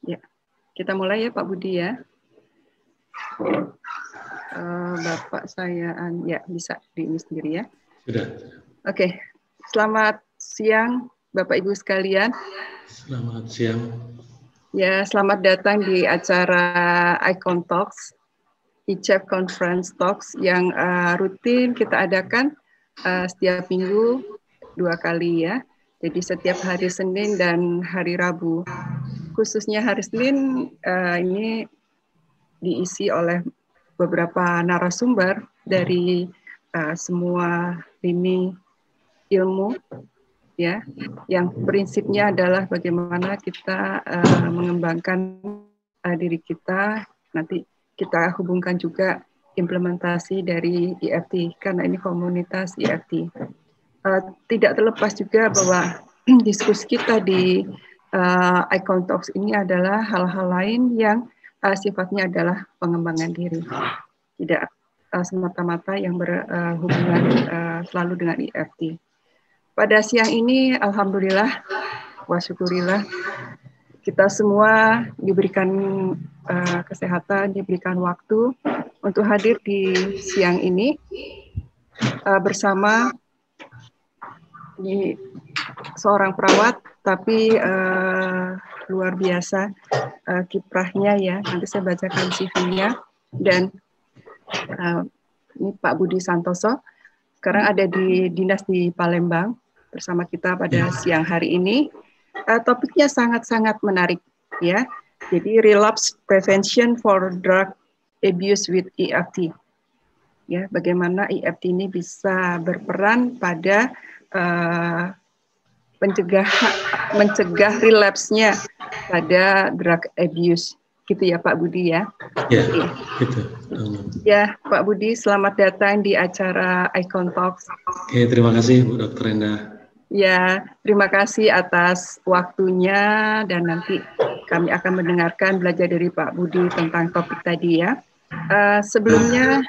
Ya, kita mulai ya Pak Budi ya. Bapak saya, ya bisa di ini sendiri ya. Sudah. Oke, selamat siang Bapak Ibu sekalian. Selamat siang. Ya, selamat datang di acara Icon Talks, ICEF Conference Talks yang rutin kita adakan setiap minggu 2 kali ya. Jadi setiap hari Senin dan hari Rabu. Khususnya hari Senin ini diisi oleh beberapa narasumber dari semua lini ilmu ya, yang prinsipnya adalah bagaimana kita mengembangkan diri kita, nanti kita hubungkan juga implementasi dari EFT karena ini komunitas EFT. Tidak terlepas juga bahwa diskusi kita di Icon Talks ini adalah hal-hal lain yang sifatnya adalah pengembangan diri, tidak semata-mata yang berhubungan selalu dengan EFT. Pada siang ini, alhamdulillah, wa syukurillah, kita semua diberikan kesehatan, diberikan waktu untuk hadir di siang ini bersama seorang perawat, tapi luar biasa kiprahnya ya. Nanti saya bacakan CV-nya. Dan ini Pak Budi Santoso, sekarang ada di dinas di Palembang bersama kita pada siang hari ini. Topiknya sangat-sangat menarik ya. Jadi relapse prevention for drug abuse with EFT. Ya, bagaimana EFT ini bisa berperan pada mencegah relapse-nya pada drug abuse, gitu ya Pak Budi ya. Ya, gitu. Ya Pak Budi, selamat datang di acara Icon Talks. Oke, terima kasih Bu Dr. Endah. Ya, terima kasih atas waktunya dan nanti kami akan mendengarkan belajar dari Pak Budi tentang topik tadi ya. Sebelumnya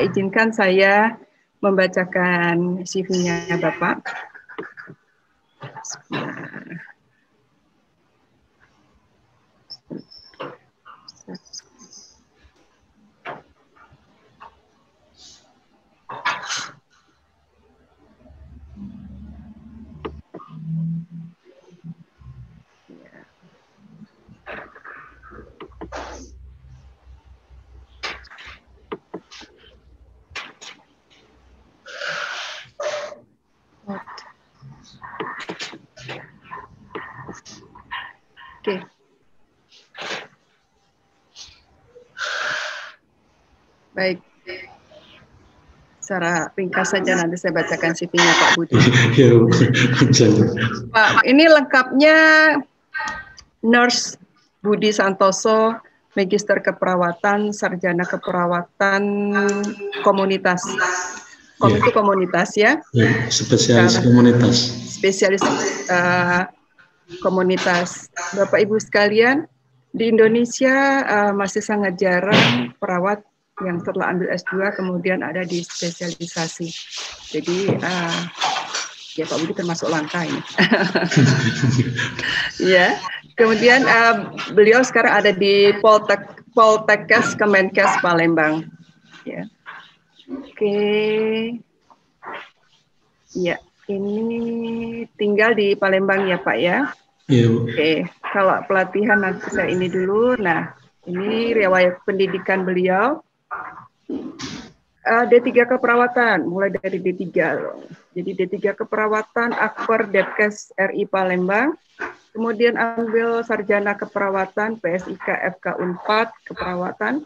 izinkan saya membacakan CV-nya Bapak. Oke. Baik. Secara ringkas saja nanti saya bacakan CV-nya Pak Budi. Pak, ini lengkapnya Nurse Budi Santoso, Magister Keperawatan, Sarjana Keperawatan Komunitas. Itu komunitas ya? Spesialis komunitas. Spesialis komunitas. Bapak Ibu sekalian, di Indonesia masih sangat jarang perawat yang setelah ambil S2 kemudian ada di spesialisasi. Jadi ya Pak Budi termasuk langka ini. Ya. Kemudian beliau sekarang ada di Poltekkes Kemenkes Palembang. Ya. Oke. Ya, ini tinggal di Palembang ya Pak ya. Iya Bu. Oke. Kalau pelatihan nanti saya ini dulu. Nah, ini riwayat pendidikan beliau. D3 keperawatan, mulai dari D3. Jadi D3 keperawatan, Akper Depkes RI Palembang. Kemudian ambil sarjana keperawatan, PSIK FK Unpad keperawatan.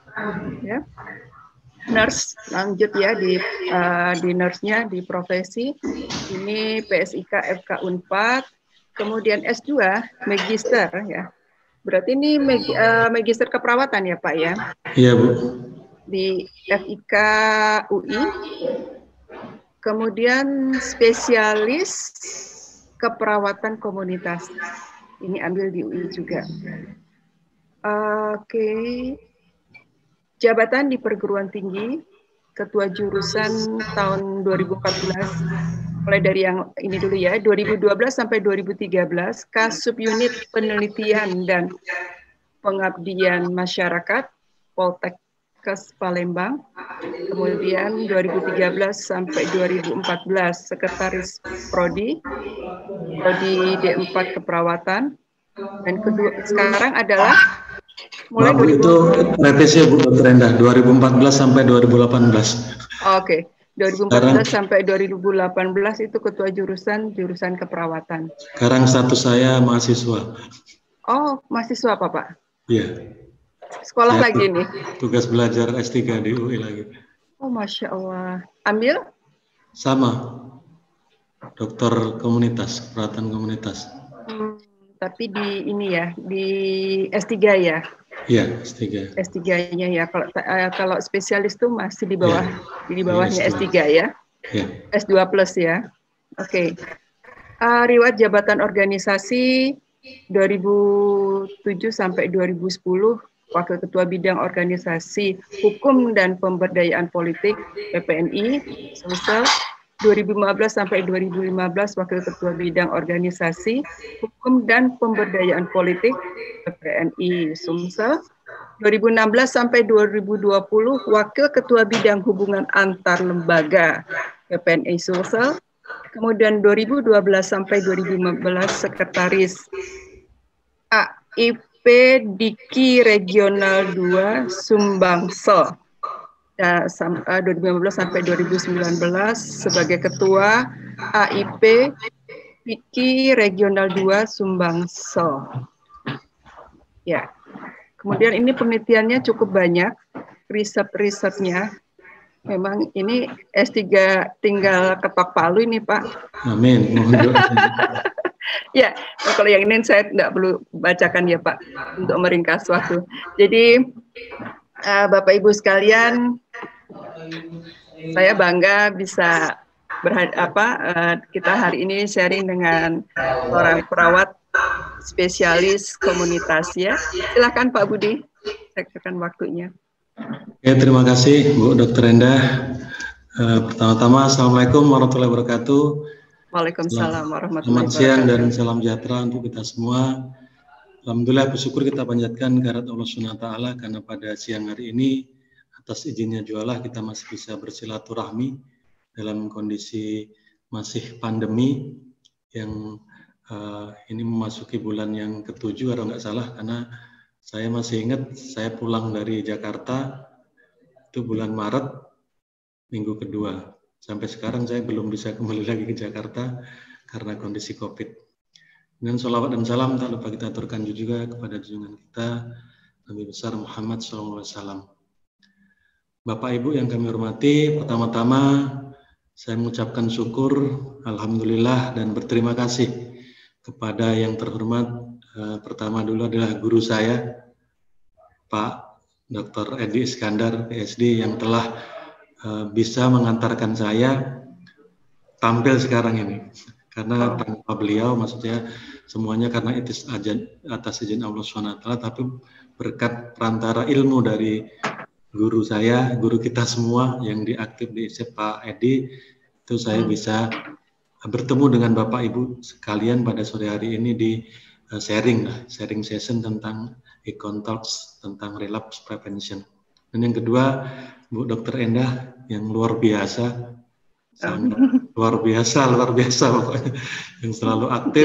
Ya. Nurse, lanjut ya di nurse-nya, di profesi. Ini PSIK FK Unpad. Kemudian S2, Magister ya. Berarti ini Magister keperawatan ya Pak ya? Iya Bu. Di FIK UI, kemudian spesialis keperawatan komunitas, ini ambil di UI juga. Oke, jabatan di perguruan tinggi, ketua jurusan tahun 2014, mulai dari yang ini dulu ya, 2012 sampai 2013, Kasub Unit Penelitian dan Pengabdian Masyarakat, Poltekkes Palembang. Kemudian 2013 sampai 2014 Sekretaris Prodi D4 Keperawatan. Dan kedua sekarang adalah mulai Bu, itu revisi Bu Dr. Endah 2014 sampai 2018. Oke. 2014 sampai 2018 itu ketua jurusan keperawatan. Sekarang status saya mahasiswa. Oh, mahasiswa apa Pak? Iya. Sekolah saya lagi nih. Tugas belajar S3 di UI lagi. Oh, Masya Allah. Ambil? Sama. Dokter komunitas, keperawatan komunitas. Tapi di ini ya, di S3 ya? Iya, S3. S3-nya ya. Kalau spesialis tuh masih di bawah, di bawahnya S3 ya? Ya. S2 plus ya. Oke. Riwayat jabatan organisasi 2007 sampai 2010 Wakil Ketua Bidang Organisasi Hukum dan Pemberdayaan Politik PPNI, Sumsel. 2015 sampai 2015 Wakil Ketua Bidang Organisasi Hukum dan Pemberdayaan Politik PPNI Sumsel. 2016 sampai 2020 Wakil Ketua Bidang Hubungan Antar Lembaga PPNI Sumsel. Kemudian 2012 sampai 2015 Sekretaris AIP Diki Regional 2 Sumbangsel. 2015 sampai 2019 sebagai Ketua AIP Diki Regional 2 Sumbangsel. Ya. Kemudian ini penelitiannya cukup banyak, riset-risetnya. Memang ini S3 tinggal ketok palu ini Pak. Amin. Ya, kalau yang ini saya tidak perlu bacakan ya Pak, untuk meringkas waktu. Jadi Bapak Ibu sekalian, saya bangga bisa kita hari ini sharing dengan seorang perawat spesialis komunitas ya. Silakan Pak Budi, saya akan waktunya. Ya, terima kasih Bu Dr. Endah. Pertama-tama Assalamualaikum warahmatullahi wabarakatuh. Waalaikumsalam warahmatullahi wabarakatuh. Selamat siang dan salam sejahtera untuk kita semua. Alhamdulillah bersyukur kita panjatkan kehadirat Allah SWT karena pada siang hari ini atas izinnya jualah kita masih bisa bersilaturahmi dalam kondisi masih pandemi yang ini memasuki bulan yang ke-7 atau nggak salah, karena saya masih ingat saya pulang dari Jakarta itu bulan Maret minggu kedua. Sampai sekarang saya belum bisa kembali lagi ke Jakarta karena kondisi COVID. Dan sholawat dan salam tak lupa kita aturkan juga kepada junjungan kita Nabi besar Muhammad SAW. Bapak Ibu yang kami hormati, pertama-tama saya mengucapkan syukur, alhamdulillah dan berterima kasih kepada yang terhormat. Pertama dulu adalah guru saya, Pak Dr. Edi Iskandar, PSD, yang telah bisa mengantarkan saya tampil sekarang ini. Karena tanpa beliau, maksudnya semuanya karena itu atas izin Allah SWT, tapi berkat perantara ilmu dari guru saya, guru kita semua yang diaktif di ISIP, Pak Edi, itu saya bisa bertemu dengan Bapak Ibu sekalian pada sore hari ini di sharing session tentang Econ Talks, tentang relapse prevention. Dan yang kedua, Bu Dr. Endah yang luar biasa, luar biasa pokoknya, yang selalu aktif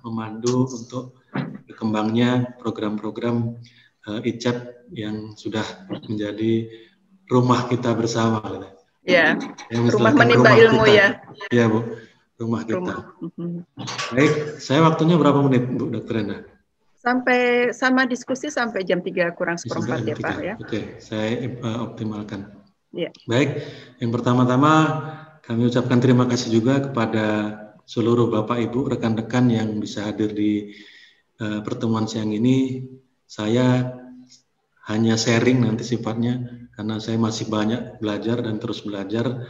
memandu untuk berkembangnya program-program ICEP yang sudah menjadi rumah kita bersama. Ya, rumah menimba ilmu kita. Ya. Ya Bu, rumah kita. Baik, saya waktunya berapa menit Bu Dr. Endah? Sampai sama diskusi sampai jam 3 kurang seperempat ya Pak ya. Oke, saya optimalkan. Ya. Baik, yang pertama-tama kami ucapkan terima kasih juga kepada seluruh Bapak Ibu, rekan-rekan yang bisa hadir di pertemuan siang ini. Saya hanya sharing nanti sifatnya, karena saya masih banyak belajar dan terus belajar,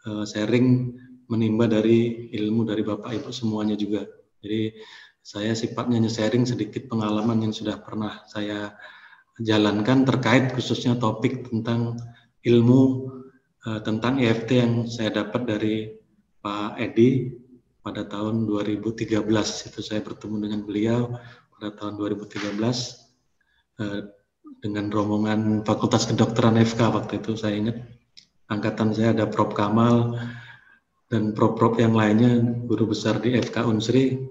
sharing menimba dari ilmu dari Bapak Ibu semuanya juga. Jadi saya sifatnya hanya sharing sedikit pengalaman yang sudah pernah saya jalankan terkait khususnya topik tentang ilmu tentang EFT yang saya dapat dari Pak Edi pada tahun 2013. Itu saya bertemu dengan beliau pada tahun 2013 dengan rombongan Fakultas Kedokteran FK waktu itu. Saya ingat angkatan saya ada Prof. Kamal dan prof-prof yang lainnya, guru besar di FK Unsri.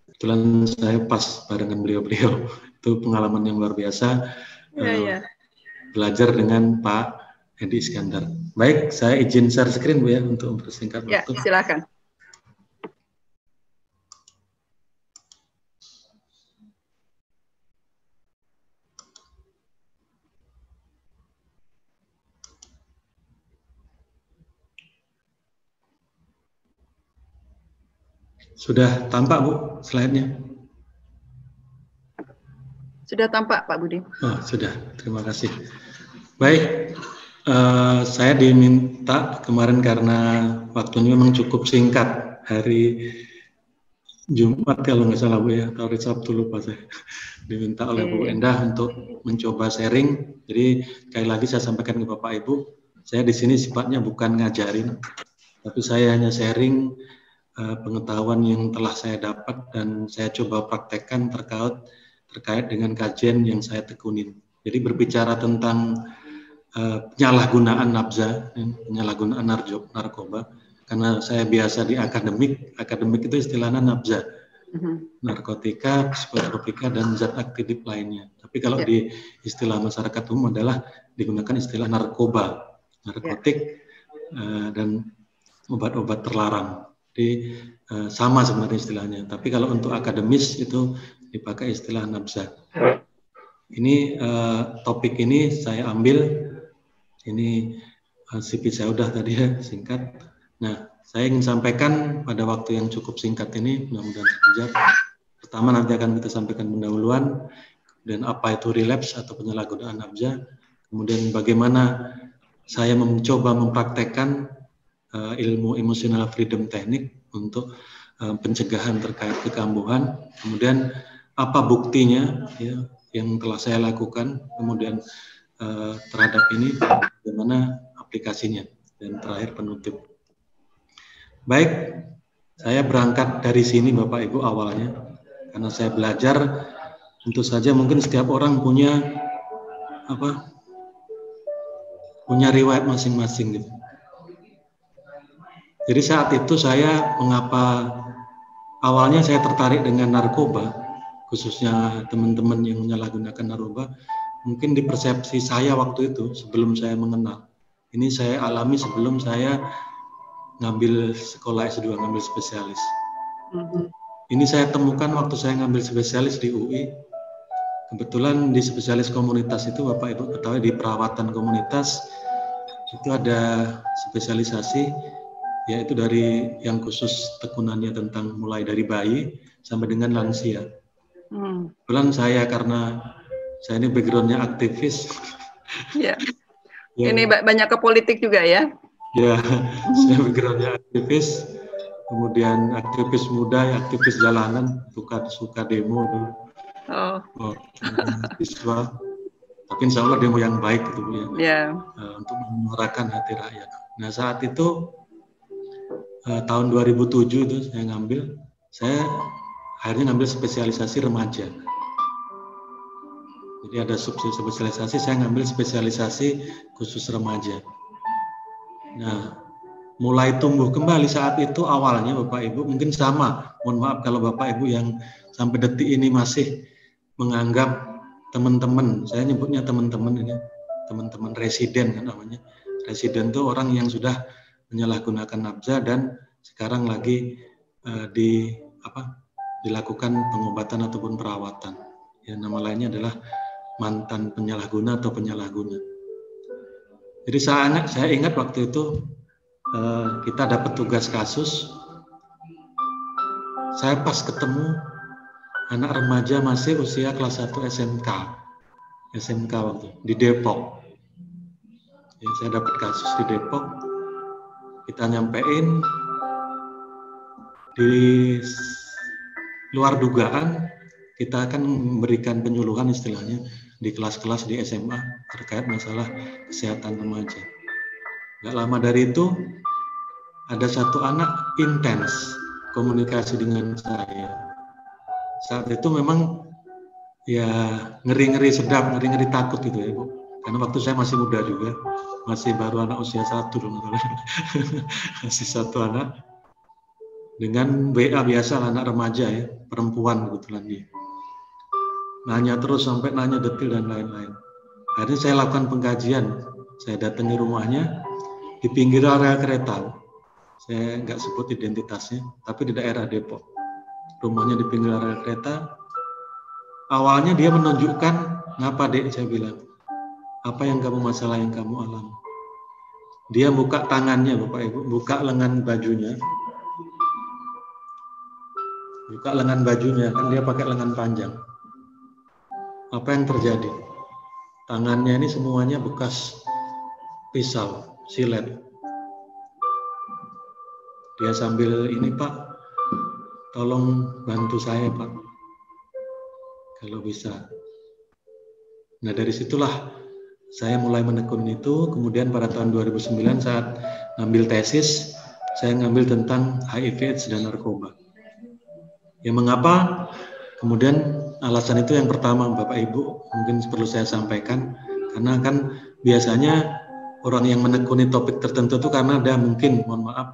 Kebetulan saya pas barengan beliau-beliau. Itu pengalaman yang luar biasa. Belajar dengan Pak Edi Iskandar. Baik, saya izin share screen Bu ya untuk mempersingkat waktu. Ya, silakan. Sudah tampak Bu slide-nya? Sudah tampak Pak Budi. Oh, sudah, terima kasih. Baik, saya diminta kemarin karena waktunya memang cukup singkat, hari Jumat kalau nggak salah Bu ya, atau hari Sabtu lupa saya. Diminta oleh Bu Endah untuk mencoba sharing. Jadi sekali lagi saya sampaikan ke Bapak Ibu, saya di sini sifatnya bukan ngajarin, tapi saya hanya sharing pengetahuan yang telah saya dapat dan saya coba praktekkan terkait dengan kajian yang saya tekunin. Jadi berbicara tentang penyalahgunaan nafza, penyalahgunaan narkoba, karena saya biasa di akademik itu istilahnya nafza, narkotika, psikotropika, dan zat aktif lainnya. Tapi kalau di istilah masyarakat umum adalah digunakan istilah narkoba, narkotik, dan obat-obat terlarang. Jadi sama sebenarnya istilahnya. Tapi kalau untuk akademis itu dipakai istilah nafza. Ini topik ini saya ambil, ini CV saya udah tadi ya, singkat. Nah, saya ingin sampaikan pada waktu yang cukup singkat ini, mudah-mudahan sekejap. Pertama nanti akan kita sampaikan pendahuluan, dan apa itu relapse atau penyalahgunaan nafza. Kemudian bagaimana saya mencoba mempraktekkan ilmu emotional freedom teknik untuk pencegahan terkait kekambuhan. Kemudian apa buktinya ya, yang telah saya lakukan, kemudian terhadap ini bagaimana aplikasinya, dan terakhir penutup. Baik, saya berangkat dari sini Bapak Ibu awalnya, karena saya belajar, tentu saja mungkin setiap orang punya punya riwayat masing-masing gitu. Jadi saat itu saya mengapa awalnya saya tertarik dengan narkoba, khususnya teman-teman yang menyalahgunakan narkoba, mungkin di persepsi saya waktu itu sebelum saya mengenal. Ini saya alami sebelum saya ngambil sekolah S2, ngambil spesialis. Ini saya temukan waktu saya ngambil spesialis di UI. Kebetulan di spesialis komunitas itu Bapak Ibu ketahui, di perawatan komunitas itu ada spesialisasi, yaitu dari yang khusus tekunannya tentang mulai dari bayi sampai dengan lansia. Kebetulan saya, karena saya ini backgroundnya aktivis. Ya. Ini banyak ke politik juga ya? Ya, saya backgroundnya aktivis, kemudian aktivis muda, aktivis jalanan, suka demo dulu. Siswa. Tapi insya Allah demo yang baik gitu ya. Untuk menyuarakan hati rakyat. Nah saat itu tahun 2007 itu saya akhirnya ngambil spesialisasi remaja. Jadi ada spesialisasi, saya ngambil spesialisasi khusus remaja. Nah, mulai tumbuh kembali saat itu awalnya Bapak Ibu mungkin sama. Mohon maaf kalau Bapak Ibu yang sampai detik ini masih menganggap teman-teman, saya nyebutnya teman-teman ini, teman-teman residen kan namanya. Residen itu orang yang sudah menyalahgunakan nafza dan sekarang lagi dilakukan pengobatan ataupun perawatan. Ya, nama lainnya adalah mantan penyalahguna atau penyalahguna. Jadi saya ingat waktu itu kita dapat tugas kasus. Saya pas ketemu anak remaja masih usia kelas 1 SMK waktu di Depok. Ya, saya dapat kasus di Depok. Kita nyampein di luar dugaan, kita akan memberikan penyuluhan istilahnya di kelas-kelas di SMA terkait masalah kesehatan remaja. Gak lama dari itu ada satu anak intens komunikasi dengan saya. Saat itu memang ya ngeri-ngeri sedap, ngeri-ngeri takut gitu ya, Bu. Karena waktu saya masih muda juga, masih baru anak usia 1 masih 1 anak. Dengan WA biasa, anak remaja ya, perempuan kebetulan dia. Nanya terus sampai nanya detail dan lain-lain. Akhirnya saya lakukan pengkajian, saya datangi rumahnya di pinggir area kereta. Saya nggak sebut identitasnya, tapi di daerah Depok. Rumahnya di pinggir area kereta. Awalnya dia menunjukkan, ngapa dek, saya bilang, apa yang kamu masalah yang kamu alami. Dia buka tangannya, Bapak Ibu, buka lengan bajunya. Buka lengan bajunya, kan dia pakai lengan panjang. Apa yang terjadi? Tangannya ini semuanya bekas pisau, silet. Dia sambil ini, Pak, tolong bantu saya, Pak. Kalau bisa. Nah, dari situlah saya mulai menekuni itu. Kemudian pada tahun 2009 saat ngambil tesis, saya ngambil tentang HIV/AIDS dan narkoba. Ya, mengapa? Kemudian alasan itu yang pertama, Bapak Ibu, mungkin perlu saya sampaikan, karena kan biasanya orang yang menekuni topik tertentu itu karena ada mungkin, mohon maaf,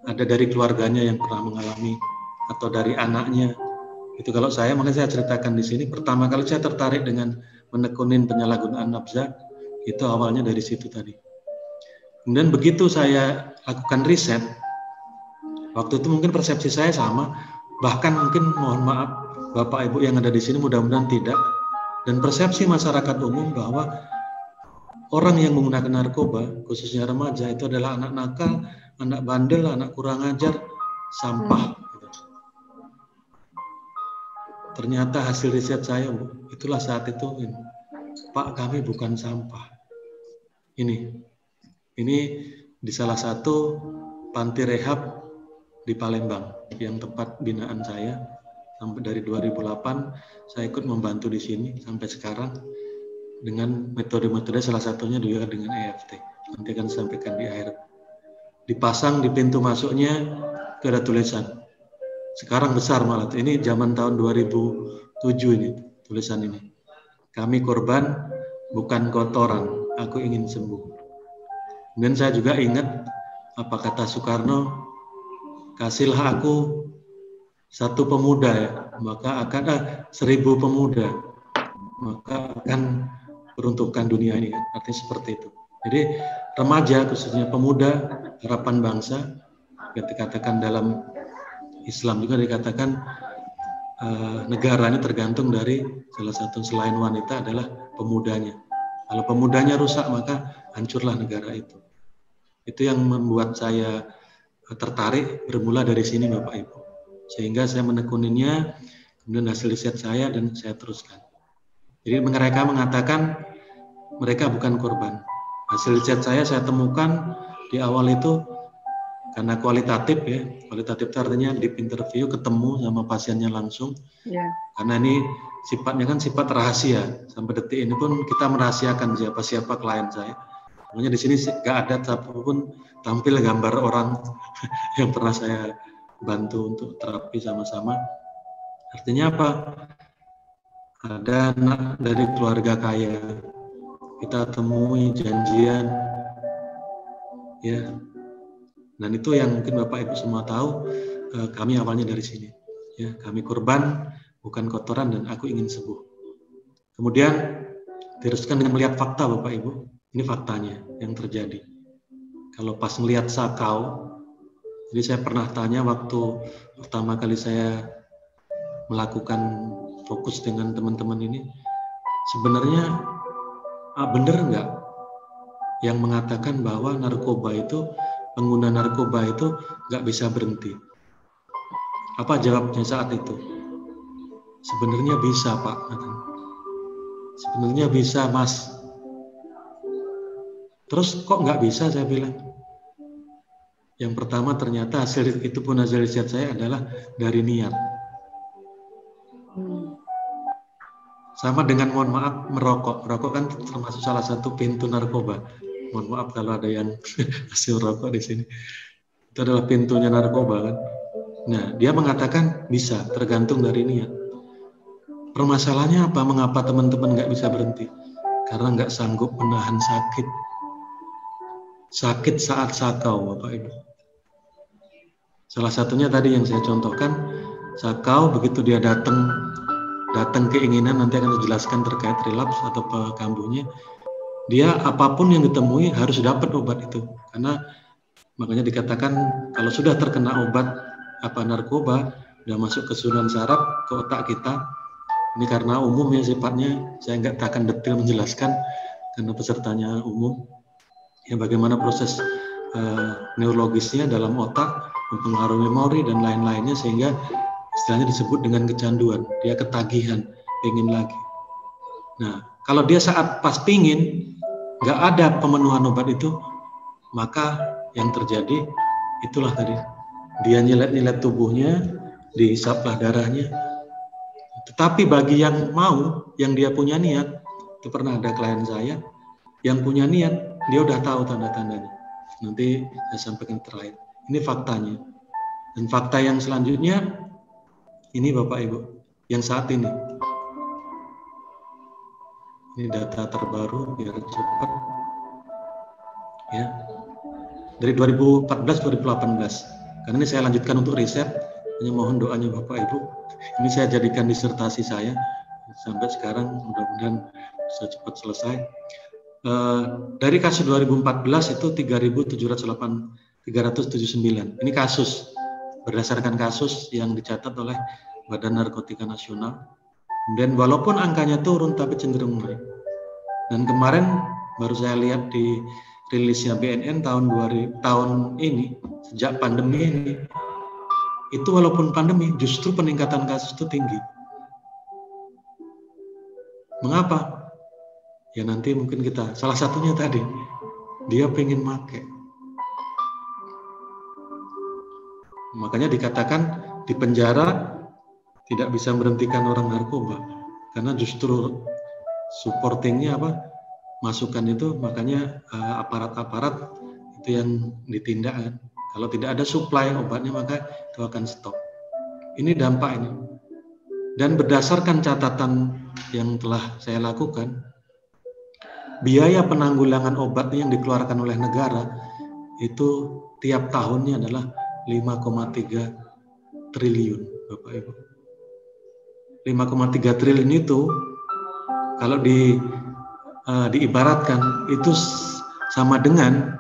ada dari keluarganya yang pernah mengalami atau dari anaknya. Itu kalau saya, makanya saya ceritakan di sini. Pertama kali saya tertarik dengan menekunin penyalahgunaan nafza, itu awalnya dari situ tadi. Kemudian begitu saya lakukan riset, waktu itu mungkin persepsi saya sama, bahkan mungkin mohon maaf Bapak Ibu yang ada di sini mudah-mudahan tidak. Dan persepsi masyarakat umum bahwa orang yang menggunakan narkoba, khususnya remaja, itu adalah anak nakal, anak bandel, anak kurang ajar, sampah. Ternyata hasil riset saya, Bu, itulah saat itu, Pak, kami bukan sampah. Ini di salah satu panti rehab di Palembang, yang tempat binaan saya. Sampai dari 2008, saya ikut membantu di sini sampai sekarang dengan metode-metode, salah satunya juga dengan EFT. Nanti akan sampaikan di akhir. Dipasang di pintu masuknya, ada tulisan. Sekarang besar malah, ini zaman tahun 2007 ini, tulisan ini. Kami korban, bukan kotoran, aku ingin sembuh. Dan saya juga ingat apa kata Soekarno, kasihlah aku 1 pemuda ya, maka akan 1000 pemuda, maka akan peruntukan dunia ini, artinya seperti itu. Jadi remaja, khususnya pemuda, harapan bangsa, dikatakan dalam Islam juga dikatakan negara ini tergantung dari salah satu selain wanita adalah pemudanya. Kalau pemudanya rusak maka hancurlah negara itu. Itu yang membuat saya tertarik bermula dari sini Bapak Ibu. Sehingga saya menekuninya, kemudian hasil riset saya dan saya teruskan. Jadi mereka mengatakan mereka bukan korban. Hasil riset saya temukan di awal itu karena kualitatif ya, kualitatif itu artinya di interview ketemu sama pasiennya langsung. Yeah. Karena ini sifatnya kan sifat rahasia. Sampai detik ini pun kita merahasiakan siapa klien saya. Makanya di sini nggak ada satupun tampil gambar orang yang pernah saya bantu untuk terapi sama-sama. Artinya apa? Ada anak dari keluarga kaya, kita temui janjian, ya. Dan itu yang mungkin Bapak Ibu semua tahu, kami awalnya dari sini. Ya, kami korban, bukan kotoran, dan aku ingin sembuh. Kemudian teruskan dengan melihat fakta Bapak Ibu. Ini faktanya yang terjadi. Kalau pas melihat sakau, jadi saya pernah tanya waktu pertama kali saya melakukan fokus dengan teman-teman ini, sebenarnya benar nggak yang mengatakan bahwa narkoba itu, pengguna narkoba itu nggak bisa berhenti? Apa jawabnya saat itu? Sebenarnya bisa Pak. Sebenarnya bisa Mas. Terus kok nggak bisa, saya bilang. Yang pertama ternyata hasil itu pun hasil riset saya adalah dari niat. Sama dengan mohon maaf merokok. Merokok kan termasuk salah satu pintu narkoba. Mohon maaf kalau ada yang hasil rokok di sini. Itu adalah pintunya narkoba kan. Nah, dia mengatakan bisa, tergantung dari niat. permasalahannya apa? Mengapa teman-teman nggak bisa berhenti? Karena nggak sanggup menahan sakit. Sakit saat sakau, Bapak Ibu. Salah satunya tadi yang saya contohkan, sakau begitu dia datang keinginan, nanti akan dijelaskan terkait relapse atau kambuhnya. Dia apapun yang ditemui harus dapat obat itu, karena makanya dikatakan kalau sudah terkena obat narkoba, sudah masuk ke saluran saraf ke otak kita. Ini karena umumnya sifatnya, saya nggak akan detail menjelaskan karena pesertanya umum. Ya, bagaimana proses neurologisnya dalam otak mempengaruhi memori dan lain-lainnya, sehingga istilahnya disebut dengan kecanduan. Dia ketagihan, pengen lagi. Nah, kalau dia saat pas pingin, nggak ada pemenuhan obat itu, maka yang terjadi itulah tadi. Dia nyilet-nyilet tubuhnya, dihisaplah darahnya. Tetapi bagi yang mau, yang dia punya niat, itu pernah ada klien saya, yang punya niat, dia udah tahu tanda-tandanya. Nanti saya sampaikan terakhir. Ini faktanya. Dan fakta yang selanjutnya, ini Bapak Ibu, yang saat ini. Ini data terbaru, biar cepat. Ya. Dari 2014-2018. Karena ini saya lanjutkan untuk riset, hanya mohon doanya Bapak Ibu. Ini saya jadikan disertasi saya. Sampai sekarang, mudah-mudahan bisa cepat selesai. Dari kasus 2014 itu 3.379. Ini kasus, berdasarkan kasus yang dicatat oleh Badan Narkotika Nasional. Dan walaupun angkanya turun, tapi cenderung naik. Dan kemarin baru saya lihat di rilisnya BNN tahun ini, sejak pandemi ini, itu walaupun pandemi, justru peningkatan kasus itu tinggi. Mengapa? Ya nanti mungkin kita, salah satunya tadi, dia pengen make. Makanya dikatakan di penjara tidak bisa berhentikan orang narkoba, karena justru supportingnya masukan itu, makanya aparat-aparat itu yang ditindak kan. Kalau tidak ada supply obatnya, maka itu akan stop. Ini dampak ini. Dan berdasarkan catatan yang telah saya lakukan, biaya penanggulangan obat yang dikeluarkan oleh negara itu tiap tahunnya adalah 5,3 triliun, Bapak Ibu. 5,3 triliun itu kalau diibaratkan itu sama dengan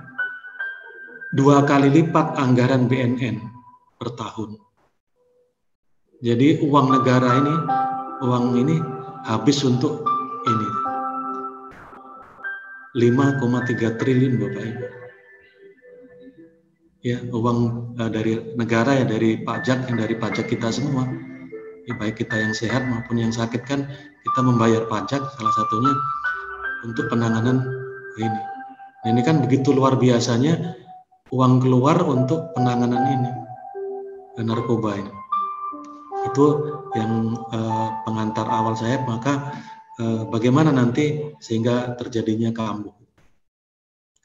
2 kali lipat anggaran BNN per tahun. Jadi uang negara ini, uang ini habis untuk ini. 5,3 triliun Bapak Ibu. Ya, uang dari negara, ya, dari pajak, yang dari pajak kita semua. Ya, baik kita yang sehat maupun yang sakit kan kita membayar pajak, salah satunya untuk penanganan ini. Nah, ini kan begitu luar biasanya uang keluar untuk penanganan ini, narkoba ini. Itu yang pengantar awal saya, maka bagaimana nanti sehingga terjadinya kambuh.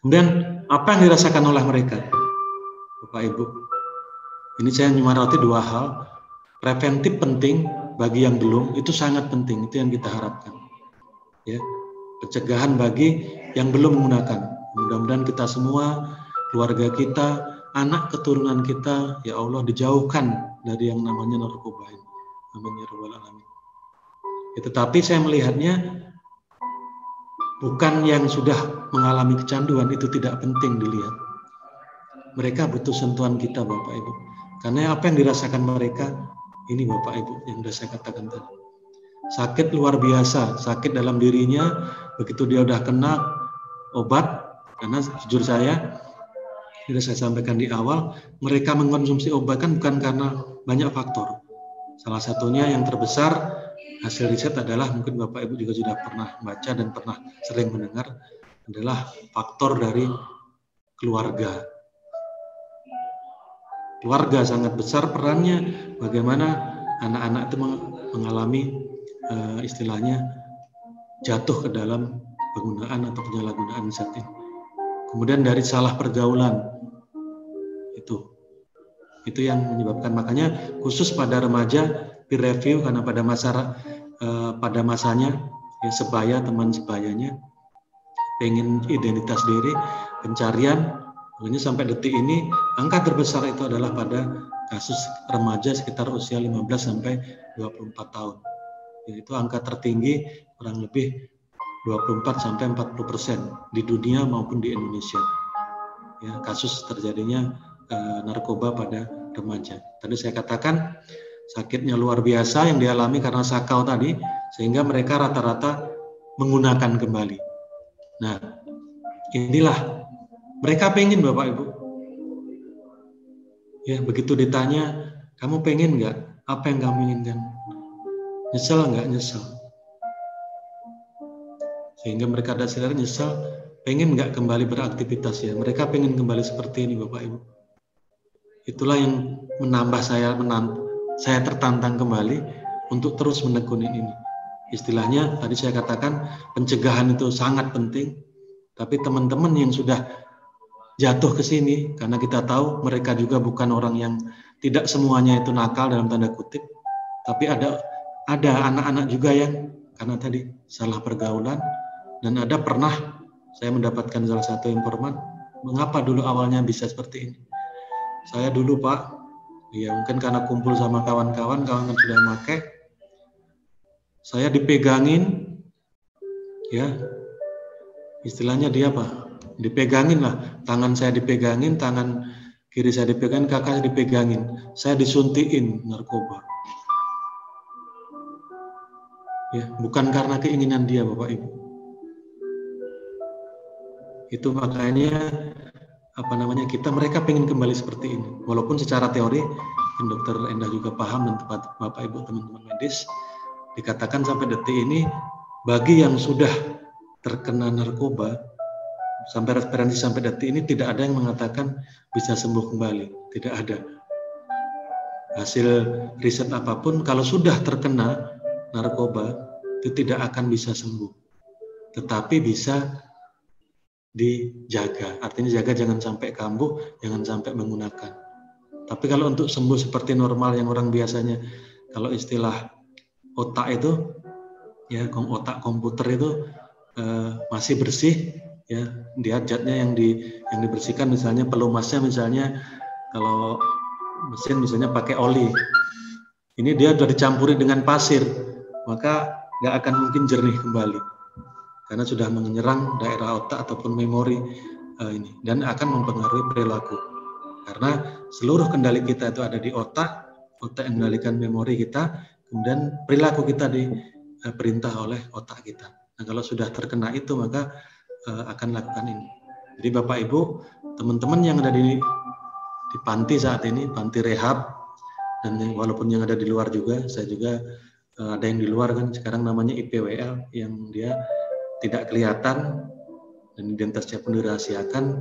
Kemudian apa yang dirasakan oleh mereka, Bapak Ibu? Ini saya menyoroti 2 hal. Preventif penting bagi yang belum, itu sangat penting, itu yang kita harapkan. Ya, pencegahan bagi yang belum menggunakan. Mudah-mudahan kita semua, keluarga kita, anak keturunan kita, ya Allah, dijauhkan dari yang namanya narkoba ini. Amin ya rabbal alamin. Ya, tetapi saya melihatnya bukan yang sudah mengalami kecanduan itu tidak penting dilihat. Mereka butuh sentuhan kita, Bapak Ibu. Karena apa yang dirasakan mereka ini, Bapak Ibu, yang sudah saya katakan tadi. Sakit luar biasa, sakit dalam dirinya begitu dia udah kena obat. Karena jujur saya, sudah saya sampaikan di awal, mereka mengkonsumsi obat kan bukan karena banyak faktor. Salah satunya yang terbesar hasil riset adalah, mungkin Bapak Ibu juga sudah pernah baca dan pernah sering mendengar, adalah faktor dari keluarga. Keluarga sangat besar perannya, bagaimana anak-anak itu mengalami istilahnya jatuh ke dalam penggunaan atau penyalahgunaan zat ini. Kemudian dari salah pergaulan, itu yang menyebabkan. Makanya khusus pada remaja peer review, karena pada masa pada masanya, ya, sebaya, teman sebayanya, pengen identitas diri, pencarian, makanya sampai detik ini angka terbesar itu adalah pada kasus remaja sekitar usia 15 sampai 24 tahun. Yaitu angka tertinggi kurang lebih 24 sampai 40% di dunia maupun di Indonesia. Ya, kasus terjadinya narkoba pada remaja. Tadi saya katakan sakitnya luar biasa yang dialami karena sakau tadi, sehingga mereka rata-rata menggunakan kembali. Nah, inilah mereka pengen, Bapak Ibu. Ya, begitu ditanya, kamu pengen nggak? Apa yang kamu inginkan? Nyesel nggak? Nyesel. Sehingga mereka ada sadar nyesel, pengen nggak kembali beraktivitas ya. Mereka pengen kembali seperti ini, Bapak Ibu. Itulah yang menambah saya tertantang kembali untuk terus menekuni ini. Istilahnya tadi saya katakan pencegahan itu sangat penting, tapi teman-teman yang sudah jatuh ke sini, karena kita tahu mereka juga bukan orang yang tidak semuanya itu nakal dalam tanda kutip, tapi ada anak-anak juga yang karena tadi salah pergaulan, dan ada pernah saya mendapatkan salah satu informan, mengapa dulu awalnya bisa seperti ini. Saya dulu Pak, ya mungkin karena kumpul sama kawan-kawan sudah pakai, saya dipegangin, ya istilahnya dia apa? Dipegangin lah, tangan saya dipegangin, tangan kiri saya dipegangin, kakak saya dipegangin, saya disuntikin narkoba. Ya, bukan karena keinginan dia, Bapak Ibu. Itu makanya mereka pengen kembali seperti ini. Walaupun secara teori, Dokter Endah juga paham dan tepat Bapak Ibu teman-teman medis, dikatakan sampai detik ini bagi yang sudah terkena narkoba sampai referensi sampai detik ini tidak ada yang mengatakan bisa sembuh kembali, tidak ada. Hasil riset apapun kalau sudah terkena narkoba itu tidak akan bisa sembuh, tetapi bisa dijaga. Artinya jaga jangan sampai kambuh, jangan sampai menggunakan. Tapi kalau untuk sembuh seperti normal yang orang biasanya, kalau istilah otak itu, ya otak komputer itu masih bersih, ya dia zatnya yang dibersihkan, misalnya pelumasnya, misalnya kalau mesin misalnya pakai oli, ini dia sudah dicampuri dengan pasir, maka nggak akan mungkin jernih kembali. Karena sudah menyerang daerah otak ataupun memori ini, dan akan mempengaruhi perilaku. Karena seluruh kendali kita itu ada di otak yang mengendalikan memori kita, kemudian perilaku kita diperintah oleh otak kita. Nah, kalau sudah terkena itu maka akan lakukan ini. Jadi Bapak Ibu, teman-teman yang ada di panti saat ini, panti rehab, dan walaupun yang ada di luar juga, saya juga ada yang di luar kan, sekarang namanya IPWL, yang dia tidak kelihatan dan identitasnya pun dirahasiakan,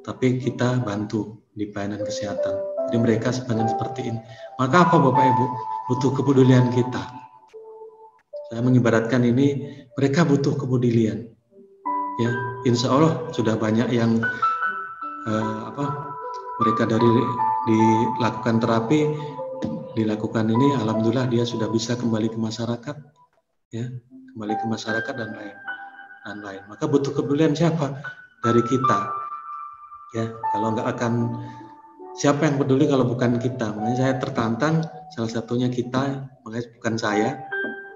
tapi kita bantu di pelayanan kesehatan. Jadi mereka sebenarnya seperti ini. Maka apa Bapak Ibu? Butuh kepedulian kita. Saya mengibaratkan ini, mereka butuh kepedulian. Ya, insya Allah sudah banyak yang mereka dari dilakukan terapi, dilakukan ini, alhamdulillah dia sudah bisa kembali ke masyarakat, ya, kembali ke masyarakat dan lain. Maka butuh kepedulian siapa? Dari kita. Ya, kalau nggak akan, siapa yang peduli kalau bukan kita? Makanya saya tertantang, salah satunya kita, makanya bukan saya,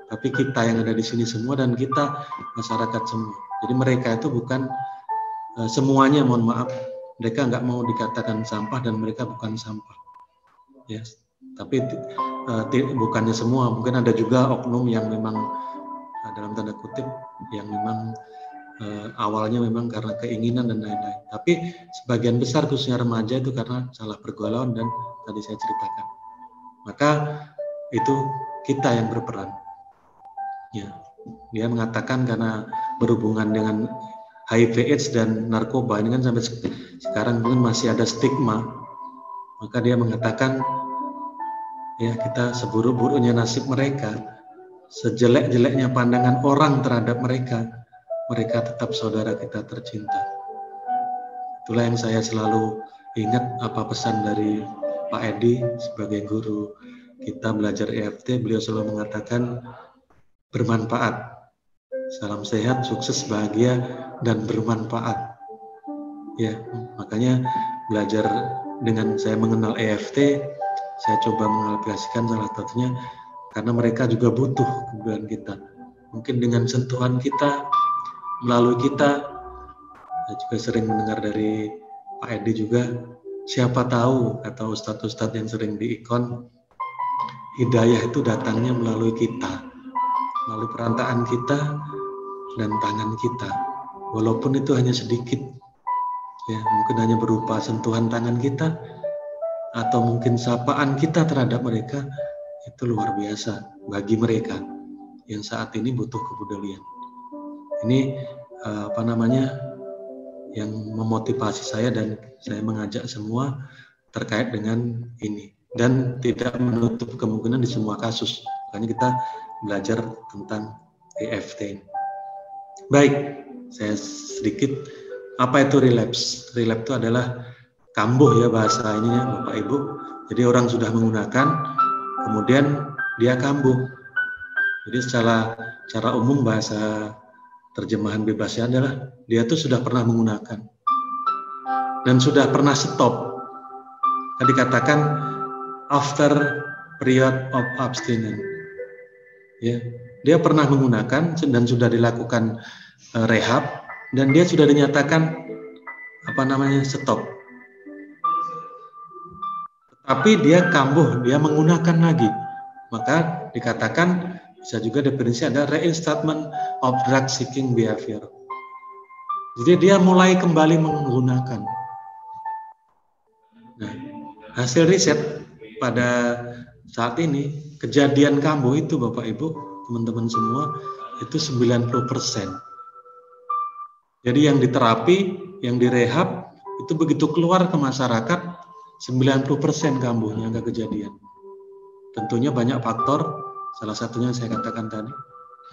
tapi kita yang ada di sini semua, dan kita masyarakat semua. Jadi mereka itu bukan semuanya, mohon maaf, mereka nggak mau dikatakan sampah dan mereka bukan sampah. Ya, tapi bukannya semua, mungkin ada juga oknum yang memang dalam tanda kutip yang memang awalnya memang karena keinginan dan lain-lain. Tapi sebagian besar khususnya remaja itu karena salah pergaulan dan tadi saya ceritakan. Maka itu kita yang berperan. Ya, dia mengatakan karena berhubungan dengan HIV/AIDS dan narkoba ini kan sampai sekarang mungkin masih ada stigma. Maka dia mengatakan, ya kita seburuk-buruknya nasib mereka, sejelek-jeleknya pandangan orang terhadap mereka, mereka tetap saudara kita tercinta. Itulah yang saya selalu ingat apa pesan dari Pak Edi sebagai guru kita belajar EFT. Beliau selalu mengatakan, bermanfaat. Salam sehat, sukses, bahagia, dan bermanfaat. Ya, makanya belajar dengan saya mengenal EFT, saya coba mengaplikasikan salah satunya karena mereka juga butuh kebutuhan kita. Mungkin dengan sentuhan kita, melalui kita, saya juga sering mendengar dari Pak Edi juga, siapa tahu, kata ustadz-ustadz yang sering di ikon, hidayah itu datangnya melalui kita, melalui perantaraan kita dan tangan kita. Walaupun itu hanya sedikit, ya mungkin hanya berupa sentuhan tangan kita, atau mungkin sapaan kita terhadap mereka, itu luar biasa bagi mereka yang saat ini butuh kepedulian. Ini yang memotivasi saya dan saya mengajak semua terkait dengan ini dan tidak menutup kemungkinan di semua kasus. Makanya kita belajar tentang EFT. Baik, saya sedikit apa itu relapse? Relapse itu adalah kambuh ya bahasa ininya Bapak Ibu. Jadi orang sudah menggunakan, kemudian dia kambuh. Jadi secara umum bahasa terjemahan bebasnya adalah dia tuh sudah pernah menggunakan dan sudah pernah stop. Tadi katakan after period of abstinence. Ya, dia pernah menggunakan dan sudah dilakukan rehab dan dia sudah dinyatakan stop. Tapi dia kambuh, dia menggunakan lagi. Maka dikatakan bisa juga definisi ada reinstatement of drug seeking behavior. Jadi dia mulai kembali menggunakan. Nah, hasil riset pada saat ini kejadian kambuh itu Bapak Ibu, teman-teman semua itu 90%. Jadi yang diterapi, yang direhab itu begitu keluar ke masyarakat 90% kambuhnya nggak kejadian. Tentunya banyak faktor. Salah satunya saya katakan tadi,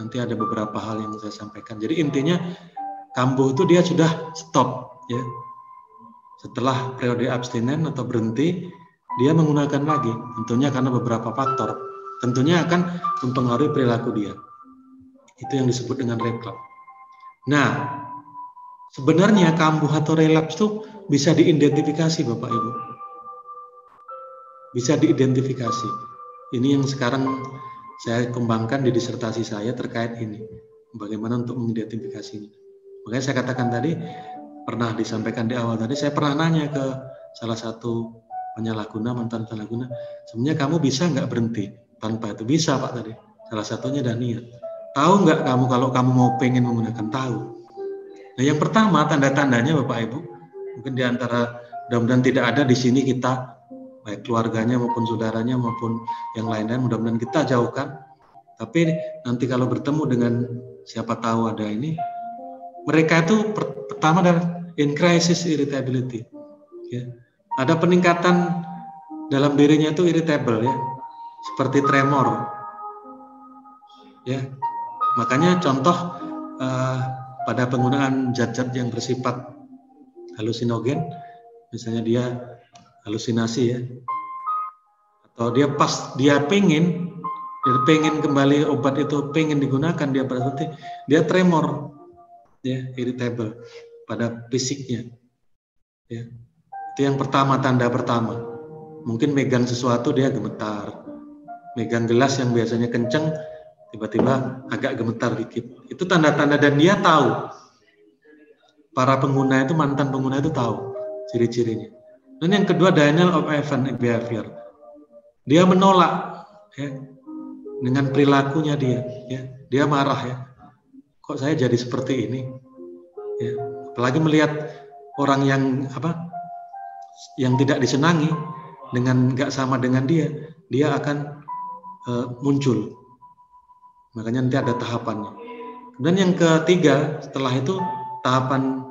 nanti ada beberapa hal yang saya sampaikan. Jadi intinya kambuh itu dia sudah stop, ya. Setelah periode abstinen atau berhenti, dia menggunakan lagi. Tentunya karena beberapa faktor. Tentunya akan mempengaruhi perilaku dia. Itu yang disebut dengan relapse. Nah, sebenarnya kambuh atau relapse itu bisa diidentifikasi Bapak Ibu. Bisa diidentifikasi. Ini yang sekarang saya kembangkan di disertasi saya terkait ini. Bagaimana untuk mengidentifikasinya. Makanya saya katakan tadi, pernah disampaikan di awal tadi, saya pernah nanya ke salah satu mantan penyalahguna, sebenarnya kamu bisa nggak berhenti tanpa itu? Bisa Pak tadi. Salah satunya dan niat. Tahu nggak kamu kalau kamu mau pengen menggunakan? Tahu. Nah yang pertama tanda-tandanya Bapak Ibu, mungkin di antara mudah-mudahan tidak ada di sini kita, baik keluarganya maupun saudaranya maupun yang lain-lain, mudah-mudahan kita jauhkan. Tapi nanti kalau bertemu dengan siapa tahu ada ini, mereka itu pertama adalah in crisis irritability. Ya. Ada peningkatan dalam dirinya itu irritable ya, seperti tremor. Ya, makanya contoh pada penggunaan zat-zat yang bersifat halusinogen, misalnya dia halusinasi ya, atau dia pas dia pengen kembali obat itu pengen digunakan, dia berarti dia tremor ya, irritable pada fisiknya ya. Itu yang pertama, tanda pertama. Mungkin megang sesuatu dia gemetar, megang gelas yang biasanya kenceng tiba-tiba agak gemetar dikit. Itu tanda-tanda dan dia tahu, para pengguna itu, mantan pengguna itu tahu ciri-cirinya. Dan yang kedua, denial of event behavior. Dia menolak ya, dengan perilakunya dia. Ya. Dia marah ya. Kok saya jadi seperti ini? Ya. Apalagi melihat orang yang tidak disenangi dengan nggak sama dengan dia akan muncul. Makanya nanti ada tahapannya. Dan yang ketiga, setelah itu tahapan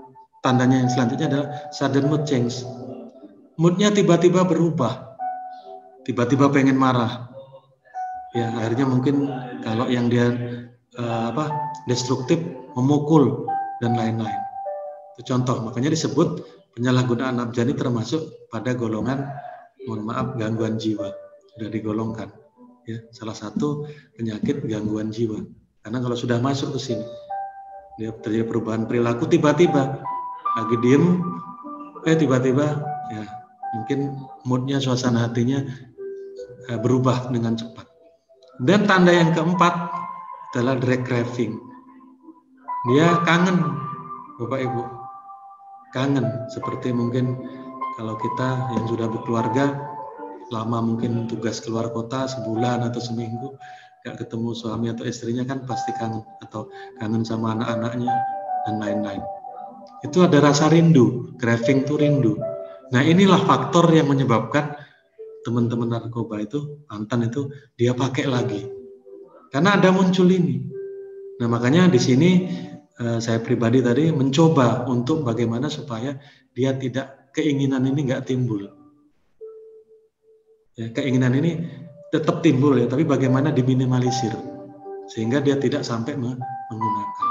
tandanya yang selanjutnya adalah sudden mood change. Moodnya tiba-tiba berubah, tiba-tiba pengen marah. Ya akhirnya mungkin kalau yang dia destruktif, memukul dan lain-lain. Itu contoh. Makanya disebut penyalahgunaan abjani termasuk pada golongan, mohon maaf, gangguan jiwa. Sudah digolongkan. Ya, salah satu penyakit gangguan jiwa. Karena kalau sudah masuk ke sini, dia terjadi perubahan perilaku, tiba-tiba lagi diem, tiba-tiba ya mungkin moodnya, suasana hatinya berubah dengan cepat. Dan tanda yang keempat adalah drag craving. Dia kangen, Bapak Ibu, kangen. Seperti mungkin kalau kita yang sudah berkeluarga, lama mungkin tugas keluar kota sebulan atau seminggu, gak ketemu suami atau istrinya, kan pasti kangen, atau kangen sama anak-anaknya dan lain-lain. Itu ada rasa rindu, craving itu rindu. Nah, inilah faktor yang menyebabkan teman-teman narkoba itu, mantan itu, dia pakai lagi. Karena ada muncul ini. Nah, makanya di sini saya pribadi tadi mencoba untuk bagaimana supaya dia tidak, keinginan ini nggak timbul. Ya, keinginan ini tetap timbul ya, tapi bagaimana diminimalisir sehingga dia tidak sampai menggunakan.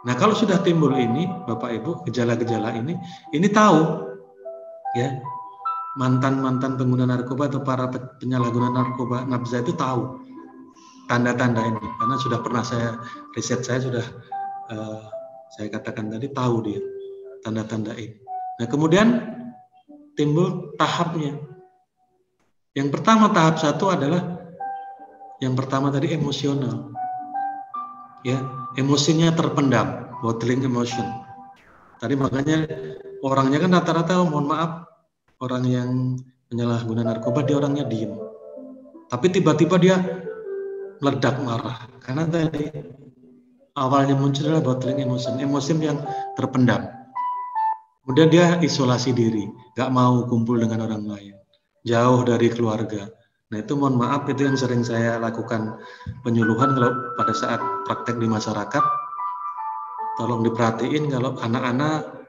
Nah, kalau sudah timbul ini, Bapak Ibu, gejala-gejala ini tahu ya, mantan-mantan pengguna narkoba atau para penyalahguna narkoba nafza itu tahu tanda-tanda ini, karena sudah pernah saya riset, saya sudah saya katakan tadi, tahu dia tanda-tanda ini. Nah, kemudian timbul tahapnya. Yang pertama, tahap 1 adalah yang pertama tadi, emosional. Ya, emosinya terpendam, bottling emotion. Tadi makanya orangnya kan rata-rata, mohon maaf, orang yang penyalahguna narkoba dia orangnya diem. Tapi tiba-tiba dia meledak marah. Karena tadi awalnya muncul adalah bottling emotion, emosi yang terpendam. Kemudian dia isolasi diri, gak mau kumpul dengan orang lain, jauh dari keluarga. Nah, itu mohon maaf, itu yang sering saya lakukan penyuluhan kalau pada saat praktek di masyarakat. Tolong diperhatiin kalau anak-anak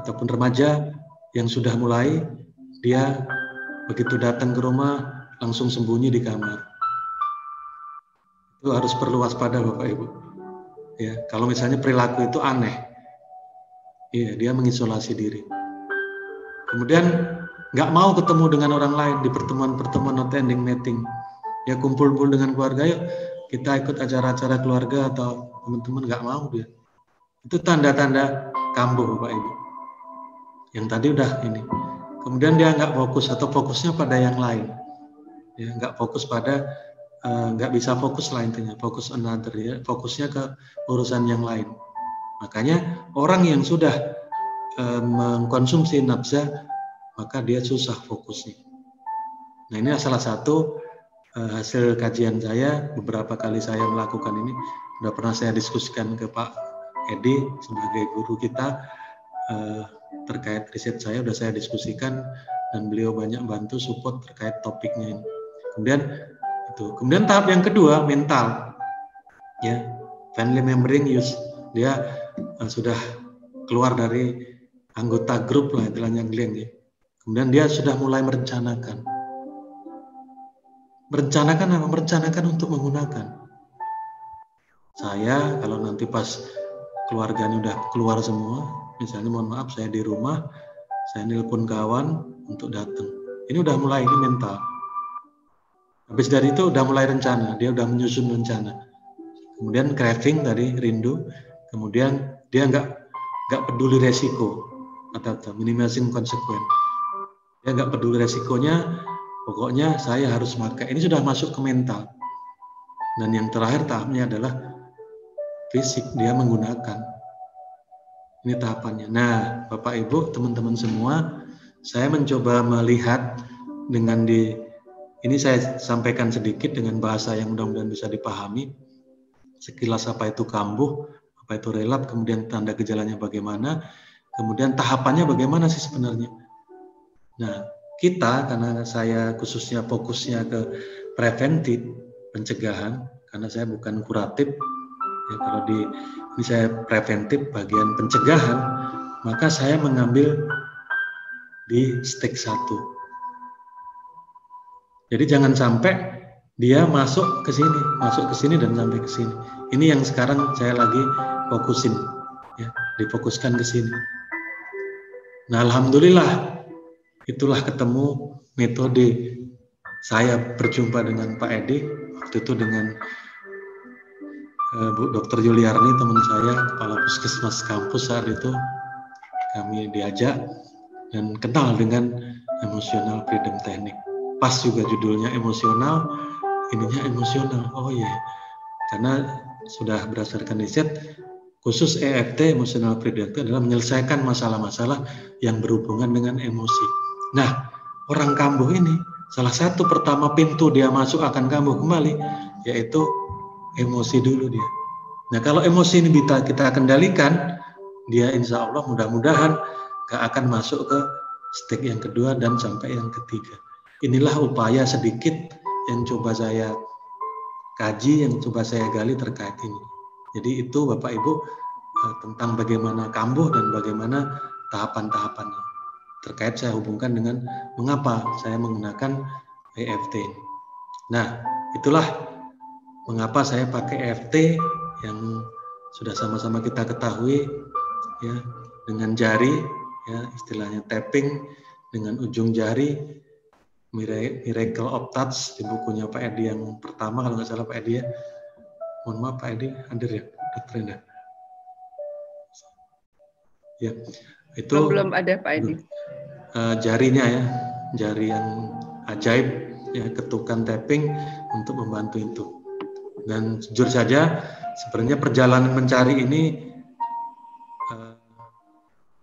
ataupun remaja yang sudah mulai, dia begitu datang ke rumah langsung sembunyi di kamar. Itu harus perlu waspada, Bapak Ibu. Ya, kalau misalnya perilaku itu aneh, iya, dia mengisolasi diri. Kemudian nggak mau ketemu dengan orang lain di pertemuan-pertemuan attending meeting. Ya, kumpul-kumpul dengan keluarga, yuk kita ikut acara-acara keluarga atau teman-teman, nggak mau dia. Itu tanda-tanda kambuh, Bapak Ibu. Yang tadi udah ini. Kemudian dia nggak fokus atau fokusnya pada yang lain. Ya, nggak fokus pada, nggak bisa fokus lah intinya, fokus another ya, fokusnya ke urusan yang lain. Makanya orang yang sudah mengkonsumsi nafza, maka dia susah fokusnya. Nah, ini salah satu hasil kajian saya, beberapa kali saya melakukan ini, sudah pernah saya diskusikan ke Pak Edi sebagai guru kita, terkait riset saya, sudah saya diskusikan, dan beliau banyak bantu support terkait topiknya ini. Kemudian tahap yang kedua, mental, ya, family membering use, dia sudah keluar dari anggota grup lah, istilahnya geng ya. Kemudian dia sudah mulai merencanakan apa? Merencanakan untuk menggunakan. Saya kalau nanti pas keluarganya udah keluar semua, misalnya mohon maaf saya di rumah, saya nelpon kawan untuk datang. Ini udah mulai, ini mental. Habis dari itu udah mulai rencana, dia udah menyusun rencana. Kemudian craving tadi, rindu. Kemudian dia nggak peduli resiko atau minimizing consequence. Dia nggak peduli resikonya, pokoknya saya harus pakai. Ini sudah masuk ke mental. Dan yang terakhir tahapnya adalah fisik, dia menggunakan. Ini tahapannya. Nah, Bapak Ibu, teman-teman semua, saya mencoba melihat dengan ini saya sampaikan sedikit dengan bahasa yang mudah-mudahan bisa dipahami. Sekilas apa itu kambuh, apa itu relap, kemudian tanda gejalanya bagaimana, kemudian tahapannya bagaimana sih sebenarnya. Nah, kita, karena saya khususnya fokusnya ke preventif, pencegahan, karena saya bukan kuratif, ya, kalau ini saya preventif bagian pencegahan, maka saya mengambil di stake 1. Jadi jangan sampai dia masuk ke sini dan sampai ke sini. Ini yang sekarang saya lagi fokusin, ya, difokuskan ke sini. Nah, alhamdulillah itulah ketemu metode. Saya berjumpa dengan Pak Edi waktu itu dengan Bu Dr. Yuliarni, teman saya, kepala puskesmas kampus saat itu, kami diajak dan kenal dengan emotional freedom technique. Pas juga judulnya emosional, ininya emosional. Oh iya, karena sudah berdasarkan riset, khusus EFT, emotional freedom itu adalah menyelesaikan masalah-masalah yang berhubungan dengan emosi. Nah, orang kambuh ini, salah satu pertama pintu dia masuk akan kambuh kembali, yaitu emosi dulu dia. Nah, kalau emosi ini kita kendalikan, dia insya Allah mudah-mudahan gak akan masuk ke step yang kedua dan sampai yang ketiga. Inilah upaya sedikit yang coba saya kaji, yang coba saya gali terkait ini. Jadi itu Bapak Ibu tentang bagaimana kambuh dan bagaimana tahapan-tahapannya. Terkait saya hubungkan dengan mengapa saya menggunakan EFT. Nah, itulah mengapa saya pakai EFT yang sudah sama-sama kita ketahui, ya, dengan jari, ya, istilahnya tapping dengan ujung jari, Miracle of Touch di bukunya Pak Edi yang pertama, kalau nggak salah Pak Edi ya. Mohon maaf Pak Edi, hadir ya, Dokter Enda. Ya, itu belum ada Pak Edi. Jarinya ya, jari yang ajaib, ya, ketukan tapping untuk membantu itu. Dan jujur saja, sebenarnya perjalanan mencari ini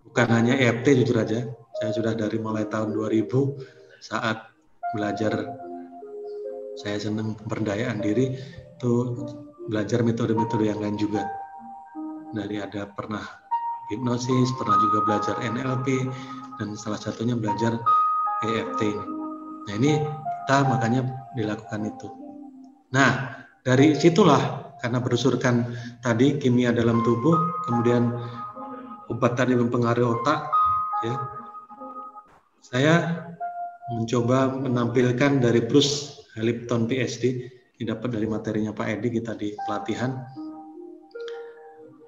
bukan hanya EFT, jujur aja. Saya sudah dari mulai tahun 2000 saat belajar, saya senang pemberdayaan diri, itu belajar metode-metode yang lain juga. Dari ada pernah hipnosis, pernah juga belajar NLP, dan salah satunya belajar EFT. Nah ini kita makanya dilakukan itu. Nah dari situlah, karena berusurkan tadi kimia dalam tubuh, kemudian obat tadi mempengaruhi otak, ya, saya mencoba menampilkan dari Bruce Lipton PhD, didapat dari materinya Pak Edi kita di pelatihan.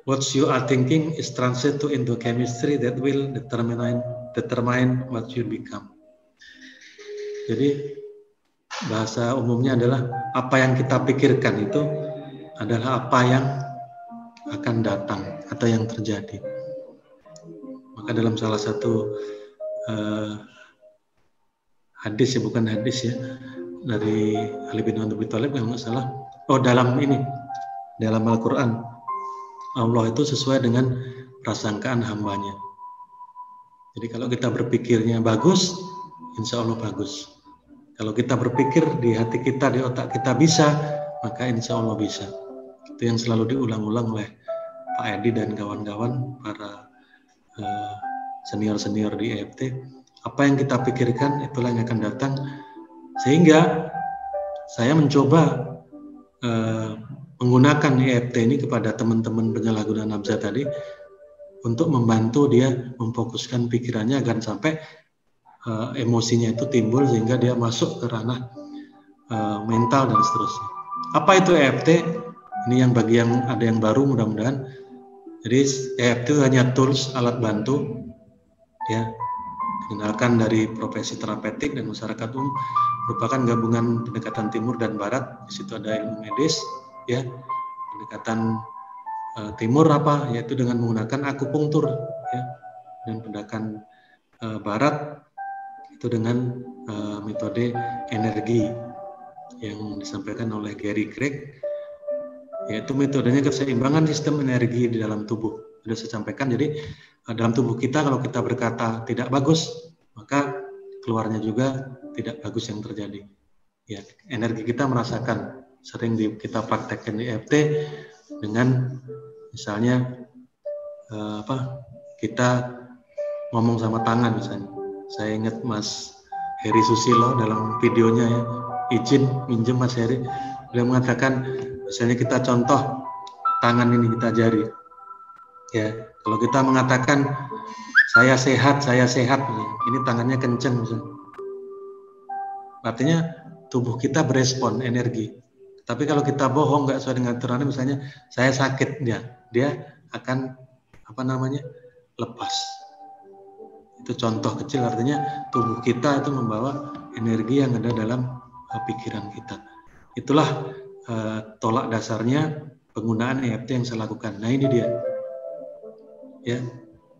What you are thinking is translated into chemistry that will determine what you become. Jadi bahasa umumnya adalah apa yang kita pikirkan itu adalah apa yang akan datang atau yang terjadi. Maka dalam salah satu hadis, ya bukan hadis ya, dari Ali bin Abi Thalib kalau nggak salah, dalam Al-Quran, Allah itu sesuai dengan prasangkaan hambanya. Jadi kalau kita berpikirnya bagus, insya Allah bagus. Kalau kita berpikir di hati kita, di otak kita bisa, maka insya Allah bisa. Itu yang selalu diulang-ulang oleh Pak Edi dan kawan-kawan, para senior-senior di EFT. Apa yang kita pikirkan, itulah yang akan datang. Sehingga saya mencoba menggunakan EFT ini kepada teman-teman penyalahguna nafsa tadi, untuk membantu dia memfokuskan pikirannya agar sampai emosinya itu timbul sehingga dia masuk ke ranah mental dan seterusnya. Apa itu EFT? Ini yang bagi yang ada yang baru mudah-mudahan. Jadi EFT itu hanya tools, alat bantu, ya, dikenalkan dari profesi terapeutik dan masyarakat umum, merupakan gabungan pendekatan timur dan barat. Di situ ada ilmu medis, ya, pendekatan timur apa, yaitu dengan menggunakan akupunktur, ya, dan pendekatan barat itu dengan metode energi yang disampaikan oleh Gary Craig, yaitu metodenya keseimbangan sistem energi di dalam tubuh. Sudah saya sampaikan, jadi dalam tubuh kita kalau kita berkata tidak bagus, maka keluarnya juga tidak bagus yang terjadi. Ya, energi kita merasakan, sering kita praktekkan di EFT dengan misalnya kita ngomong sama tangan misalnya. Saya ingat Mas Heri Susilo dalam videonya, ya, izin minjem Mas Heri, beliau mengatakan misalnya kita contoh tangan ini, kita jari, ya, kalau kita mengatakan saya sehat, ini tangannya kenceng misalnya, artinya tubuh kita berespon energi. Tapi kalau kita bohong, nggak sesuai dengan aturannya, misalnya saya sakit, dia akan lepas. Itu contoh kecil, artinya tubuh kita itu membawa energi yang ada dalam pikiran kita. Itulah tolak dasarnya penggunaan EFT yang saya lakukan. Nah ini dia, ya.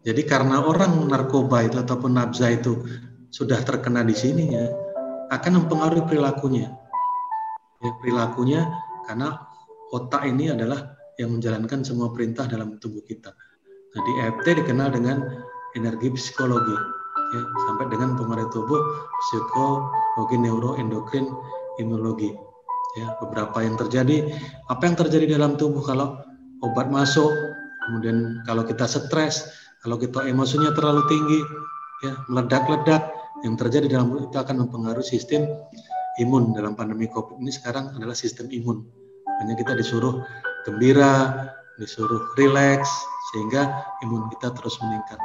Jadi karena orang narkoba itu ataupun nafza itu sudah terkena di sini, ya, akan mempengaruhi perilakunya. Ya, perilakunya karena otak ini adalah yang menjalankan semua perintah dalam tubuh kita. Jadi EFT dikenal dengan energi psikologi, ya, sampai dengan pengaruh tubuh, psikologi, neuroendokrin, imunologi. Ya, beberapa yang terjadi, apa yang terjadi dalam tubuh kalau obat masuk, kemudian kalau kita stres, kalau kita emosinya terlalu tinggi, ya, meledak-ledak, yang terjadi dalam tubuh itu akan mempengaruhi sistem imun. Dalam pandemi COVID ini sekarang adalah sistem imun. Hanya kita disuruh gembira, disuruh rileks, sehingga imun kita terus meningkat.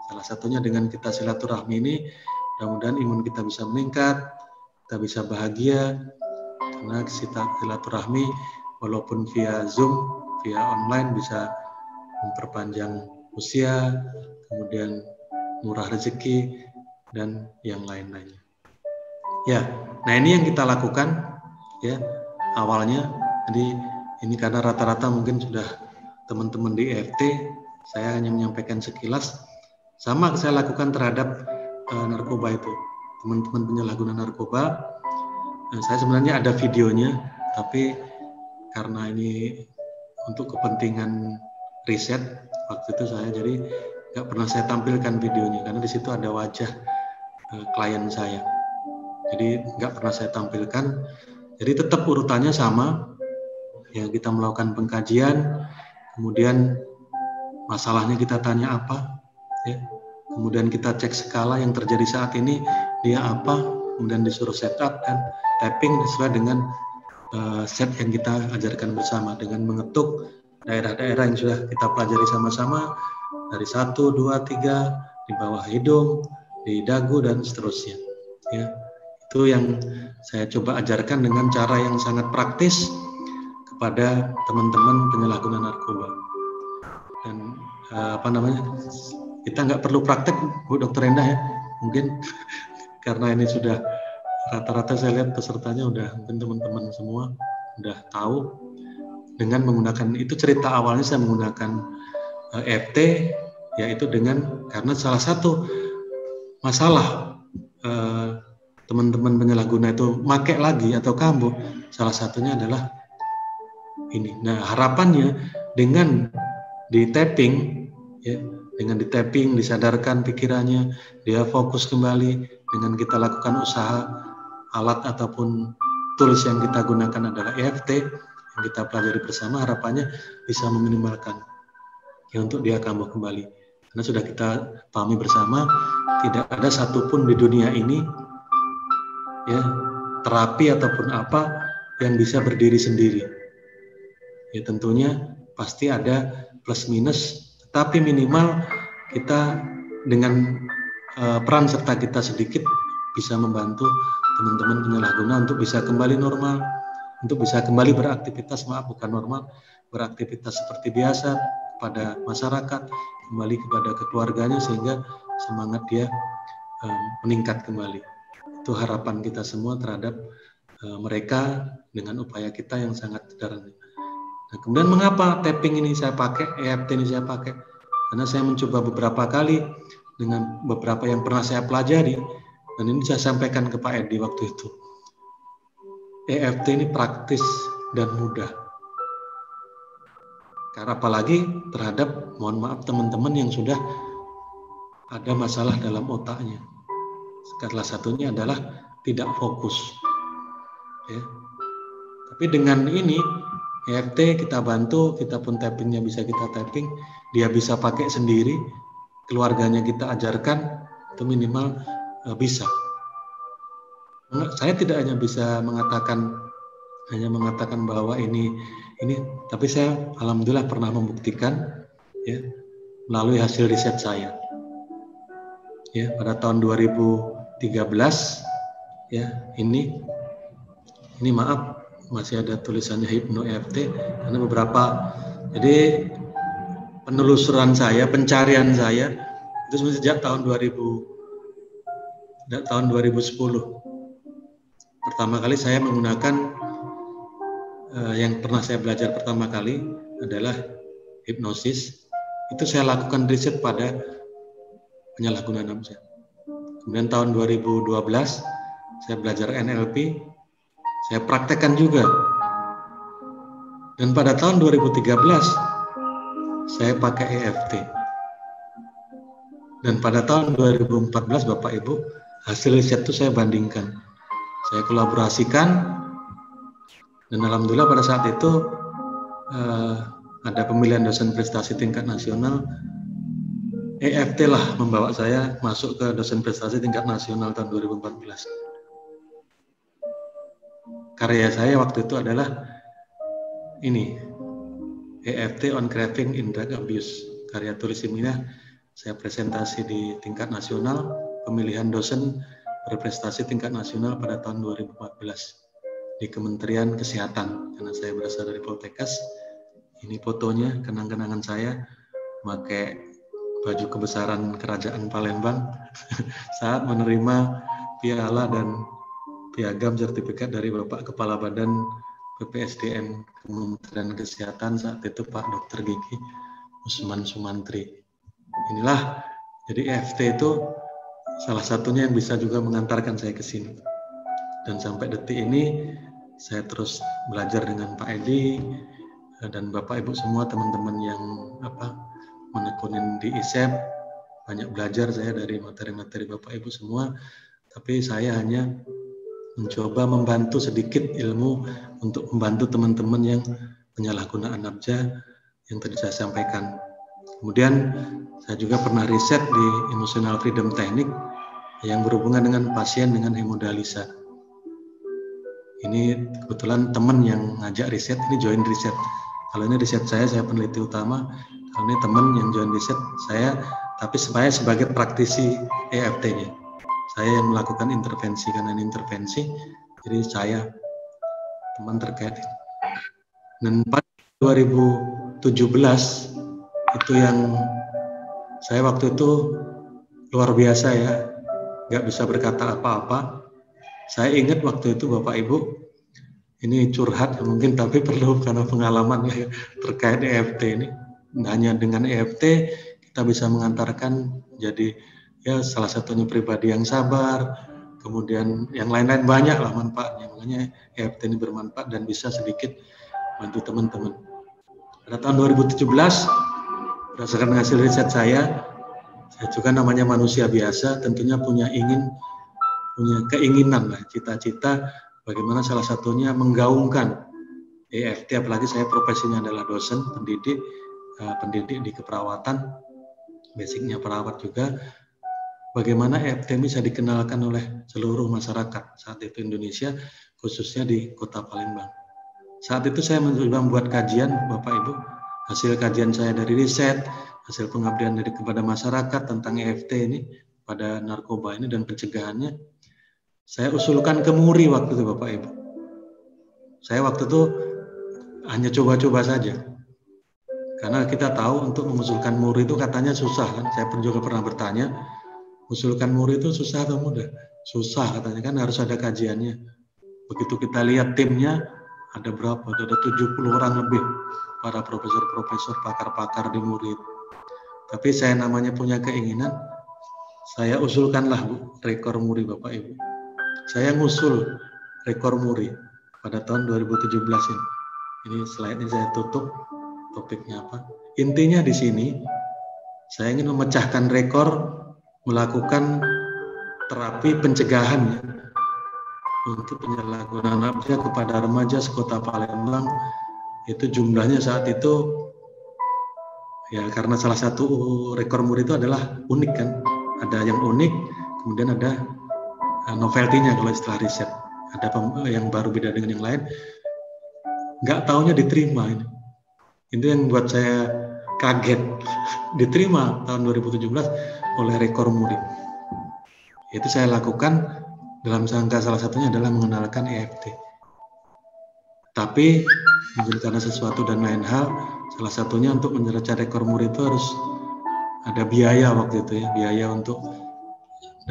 Salah satunya dengan kita silaturahmi ini, mudah-mudahan imun kita bisa meningkat, kita bisa bahagia, karena silaturahmi walaupun via Zoom, via online bisa memperpanjang usia, kemudian murah rezeki, dan yang lain-lainnya. Ya, nah ini yang kita lakukan, ya, awalnya. Jadi ini karena rata-rata mungkin sudah teman-teman di EFT, saya hanya menyampaikan sekilas. Sama saya lakukan terhadap narkoba itu, teman-teman penyalahguna narkoba. Saya sebenarnya ada videonya, tapi karena ini untuk kepentingan riset waktu itu saya jadi nggak pernah saya tampilkan videonya karena di situ ada wajah klien saya. Jadi nggak pernah saya tampilkan. Jadi tetap urutannya sama. Ya, kita melakukan pengkajian, kemudian masalahnya kita tanya apa, ya. Kemudian kita cek skala yang terjadi saat ini dia apa, kemudian disuruh setup dan tapping sesuai dengan set yang kita ajarkan bersama dengan mengetuk daerah-daerah yang sudah kita pelajari sama-sama dari 1, 2, 3 di bawah hidung, di dagu dan seterusnya. Ya, itu yang saya coba ajarkan dengan cara yang sangat praktis kepada teman-teman penyalahguna narkoba. Dan kita nggak perlu praktek, Bu Dr. Endah, ya, mungkin karena ini sudah rata-rata saya lihat pesertanya udah mungkin teman-teman semua udah tahu dengan menggunakan itu. Cerita awalnya saya menggunakan EFT, yaitu karena salah satu masalah teman-teman penyalahguna itu make lagi atau kambuh, salah satunya adalah ini. Nah, harapannya dengan di tapping, ya, dengan di tapping disadarkan pikirannya, dia fokus kembali. Dengan kita lakukan usaha, alat ataupun tools yang kita gunakan adalah EFT yang kita pelajari bersama, harapannya bisa meminimalkan, ya, untuk dia kambuh kembali. Karena sudah kita pahami bersama, tidak ada satupun di dunia ini, ya, terapi ataupun apa yang bisa berdiri sendiri. Ya, tentunya pasti ada plus minus, tetapi minimal kita dengan peran serta kita sedikit bisa membantu teman-teman penyalahguna untuk bisa kembali normal, untuk bisa kembali beraktivitas, beraktivitas seperti biasa kepada masyarakat, kembali kepada keluarganya, sehingga semangat dia meningkat kembali. Itu harapan kita semua terhadap mereka dengan upaya kita yang sangat sederhana. Nah, kemudian mengapa tapping ini saya pakai, EFT ini saya pakai? Karena saya mencoba beberapa kali dengan beberapa yang pernah saya pelajari, dan ini saya sampaikan ke Pak Edi waktu itu. EFT ini praktis dan mudah. Karena apalagi terhadap, mohon maaf teman-teman yang sudah ada masalah dalam otaknya. Salah satunya adalah tidak fokus. Ya. Tapi dengan ini EFT kita bantu, kita pun tappingnya bisa kita tapping, dia bisa pakai sendiri, keluarganya kita ajarkan, itu minimal bisa. Saya tidak hanya bisa mengatakan bahwa ini, tapi saya alhamdulillah pernah membuktikan, ya, melalui hasil riset saya. Ya, pada tahun 2013, ya, ini maaf masih ada tulisannya Hypno EFT karena beberapa, jadi penelusuran saya, pencarian saya itu sejak tahun 2010. Pertama kali saya menggunakan yang pernah saya belajar pertama kali adalah hipnosis. Itu saya lakukan riset pada penyalahgunaan abjad. Kemudian tahun 2012 saya belajar NLP, saya praktekkan juga. Dan pada tahun 2013 saya pakai EFT. Dan pada tahun 2014 Bapak Ibu, hasil riset itu saya bandingkan. Saya kolaborasikan, dan alhamdulillah pada saat itu ada pemilihan dosen prestasi tingkat nasional. EFT lah membawa saya masuk ke dosen prestasi tingkat nasional tahun 2014. Karya saya waktu itu adalah ini, EFT on Craving in Drug Abuse. Karya tulis ilmiah saya presentasi di tingkat nasional, pemilihan dosen berprestasi tingkat nasional pada tahun 2014 di Kementerian Kesehatan. Karena saya berasal dari Poltekkes, ini fotonya, kenang-kenangan saya pakai baju kebesaran Kerajaan Palembang saat menerima piala dan piagam sertifikat dari Bapak Kepala Badan PPSDM Kementerian Kesehatan saat itu Pak Dr. Gigi Usman Sumantri. Inilah, jadi EFT itu salah satunya yang bisa juga mengantarkan saya ke sini. Dan sampai detik ini saya terus belajar dengan Pak Edi dan Bapak Ibu semua, teman-teman yang menekunin di ISEP. Banyak belajar saya dari materi-materi Bapak Ibu semua, tapi saya hanya mencoba membantu sedikit ilmu untuk membantu teman-teman yang penyalahgunaan nafsa yang tadi saya sampaikan. Kemudian saya juga pernah riset di Emotional Freedom Technique yang berhubungan dengan pasien dengan hemodialisa. Ini kebetulan teman yang ngajak riset, ini join riset. Kalau ini riset saya peneliti utama. Kalau ini teman yang join riset saya, tapi saya sebagai praktisi EFT-nya. Saya yang melakukan intervensi, karena ini intervensi, jadi saya teman terkait. Dan pada 2017 itu yang saya waktu itu luar biasa ya, nggak bisa berkata apa-apa. Saya ingat waktu itu Bapak Ibu, ini curhat mungkin, tapi perlu karena pengalaman ya, terkait EFT ini. Hanya dengan EFT kita bisa mengantarkan jadi ya salah satunya pribadi yang sabar, kemudian yang lain-lain banyak lah manfaatnya. Makanya EFT ini bermanfaat dan bisa sedikit bantu teman-teman. Pada tahun 2017 berdasarkan hasil riset saya juga namanya manusia biasa tentunya punya keinginan lah, cita-cita bagaimana salah satunya menggaungkan EFT, apalagi saya profesinya adalah dosen pendidik di keperawatan, basicnya perawat juga. Bagaimana EFT bisa dikenalkan oleh seluruh masyarakat saat itu Indonesia, khususnya di Kota Palembang. Saat itu saya mencoba membuat kajian, Bapak Ibu, hasil kajian saya dari riset, hasil pengabdian dari kepada masyarakat tentang EFT ini pada narkoba ini dan pencegahannya. Saya usulkan ke MURI waktu itu Bapak Ibu. Saya waktu itu hanya coba-coba saja. Karena kita tahu untuk mengusulkan MURI itu katanya susah kan. Saya juga pernah bertanya, usulkan MURI itu susah atau mudah? Susah katanya, kan harus ada kajiannya. Begitu kita lihat timnya, ada berapa? Ada 70 orang lebih. Para profesor-profesor, pakar-pakar di MURI. Tapi saya namanya punya keinginan, saya usulkanlah Bu, rekor MURI Bapak Ibu. Saya ngusul rekor MURI pada tahun 2017 ini. Ini slide ini saya tutup, topiknya apa. Intinya di sini, saya ingin memecahkan rekor melakukan terapi pencegahan untuk penyalahgunaan nafsa kepada remaja sekota Palembang. Itu jumlahnya saat itu, ya karena salah satu rekor MURI itu adalah unik kan. Ada yang unik, kemudian ada novelty-nya kalau istilah riset. Ada yang baru beda dengan yang lain. Nggak taunya diterima ini. Itu yang buat saya kaget. Diterima tahun 2017 oleh rekor MURI. Itu saya lakukan dalam rangka salah satunya adalah mengenalkan EFT. Tapi mungkin karena sesuatu dan lain hal, salah satunya untuk menyerahkan rekor MURI itu harus ada biaya waktu itu ya, biaya untuk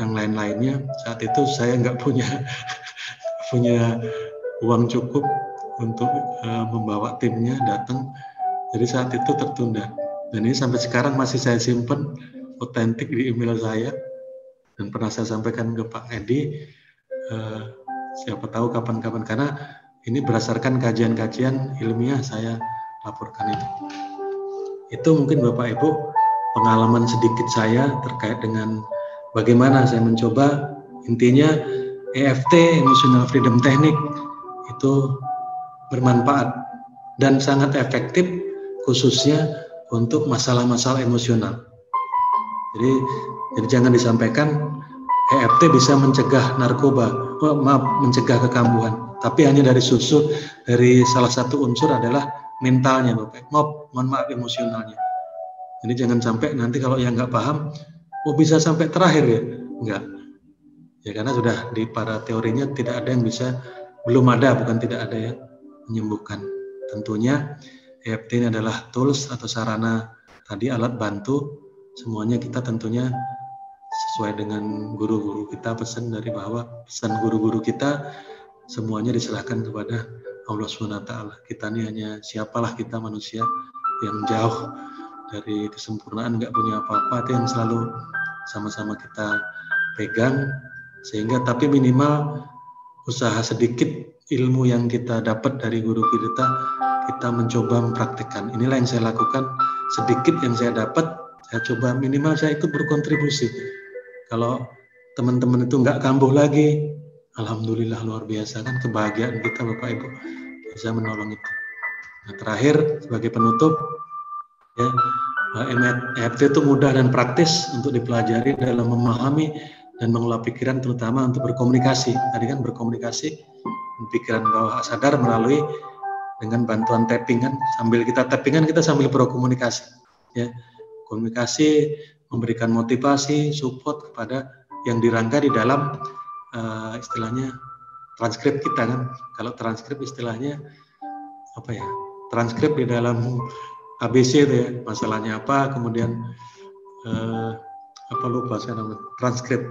yang lain-lainnya. Saat itu saya nggak punya uang cukup untuk membawa timnya datang. Jadi saat itu tertunda. Dan ini sampai sekarang masih saya simpan otentik di email saya dan pernah saya sampaikan ke Pak Edi. Siapa tahu kapan-kapan, karena ini berdasarkan kajian-kajian ilmiah saya laporkan itu. Itu mungkin Bapak Ibu pengalaman sedikit saya terkait dengan bagaimana saya mencoba. Intinya EFT, Emotional Freedom Technique, itu bermanfaat dan sangat efektif khususnya untuk masalah-masalah emosional. Jadi jangan disampaikan EFT bisa mencegah narkoba, mencegah kekambuhan, tapi hanya dari salah satu unsur adalah mentalnya, Bapak. Mohon maaf, emosionalnya. Jadi jangan sampai nanti kalau yang nggak paham, bisa sampai terakhir ya, enggak. Ya karena sudah di para teorinya tidak ada yang bisa, belum ada, bukan tidak ada yang menyembuhkan. Tentunya EFT ini adalah tools atau sarana tadi, alat bantu. Semuanya kita tentunya sesuai dengan guru-guru kita, pesan guru-guru kita, semuanya diserahkan kepada Allah SWT. Kita ini hanya siapalah, kita manusia yang jauh dari kesempurnaan, nggak punya apa-apa. Itu yang selalu sama-sama kita pegang, sehingga tapi minimal usaha sedikit ilmu yang kita dapat dari guru kita mencoba mempraktikkan. Inilah yang saya lakukan, sedikit yang saya dapat saya coba, minimal saya ikut berkontribusi. Kalau teman-teman itu nggak kambuh lagi, alhamdulillah, luar biasa kan kebahagiaan kita Bapak Ibu bisa menolong itu. Nah, terakhir sebagai penutup ya, EFT itu mudah dan praktis untuk dipelajari dalam memahami dan mengelola pikiran, terutama untuk berkomunikasi. Tadi kan berkomunikasi, pikiran bawah sadar melalui dengan bantuan tappingan. Sambil kita tappingan, kita sambil berkomunikasi. Ya, komunikasi, memberikan motivasi, support kepada yang dirangka di dalam istilahnya transkrip kita kan. Kalau transkrip istilahnya apa ya? Transkrip di dalam ABC itu ya, masalahnya apa, kemudian apa lupa saya namanya, transkrip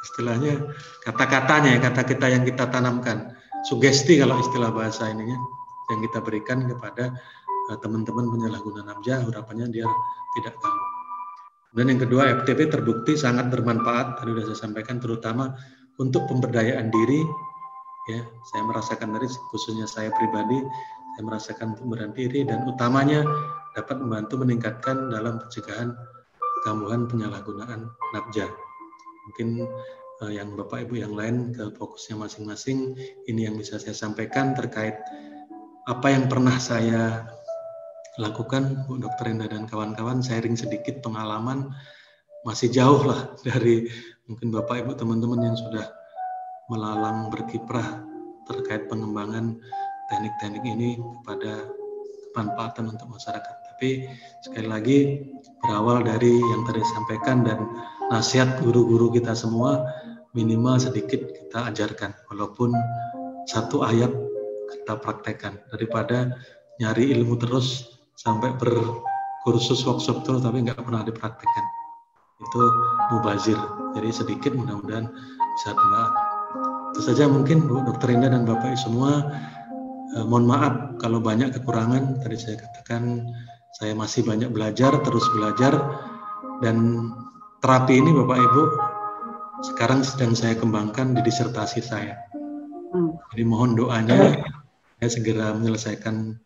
istilahnya, kata-katanya, kata kita yang kita tanamkan, sugesti kalau istilah bahasa ininya, yang kita berikan kepada teman-teman penyalahguna nafza, harapannya dia tidak kambuh. Dan yang kedua, FTP terbukti sangat bermanfaat, tadi sudah saya sampaikan, terutama untuk pemberdayaan diri. Ya, saya merasakan dari khususnya saya pribadi, saya merasakan pemberdayaan diri, dan utamanya dapat membantu meningkatkan dalam pencegahan kambuhan penyalahgunaan nafza. Mungkin yang Bapak Ibu yang lain ke fokusnya masing-masing, ini yang bisa saya sampaikan terkait apa yang pernah saya lakukan, Bu Dr. Indah dan kawan-kawan, sharing sedikit pengalaman, masih jauh lah dari mungkin Bapak Ibu teman-teman yang sudah melalang berkiprah terkait pengembangan teknik-teknik ini kepada kemanfaatan untuk masyarakat. Tapi sekali lagi berawal dari yang tadi disampaikan dan nasihat guru-guru kita semua, minimal sedikit kita ajarkan, walaupun satu ayat kita praktekkan, daripada nyari ilmu terus sampai berkursus workshop terus tapi nggak pernah dipraktekkan, itu mubazir. Jadi sedikit, mudah-mudahan bisa terbang. Itu saja mungkin Bu Dr. Indah dan Bapak semua. Mohon maaf kalau banyak kekurangan. Tadi saya katakan saya masih banyak belajar, terus belajar, dan terapi ini Bapak Ibu sekarang sedang saya kembangkan di disertasi saya. Jadi mohon doanya saya segera menyelesaikan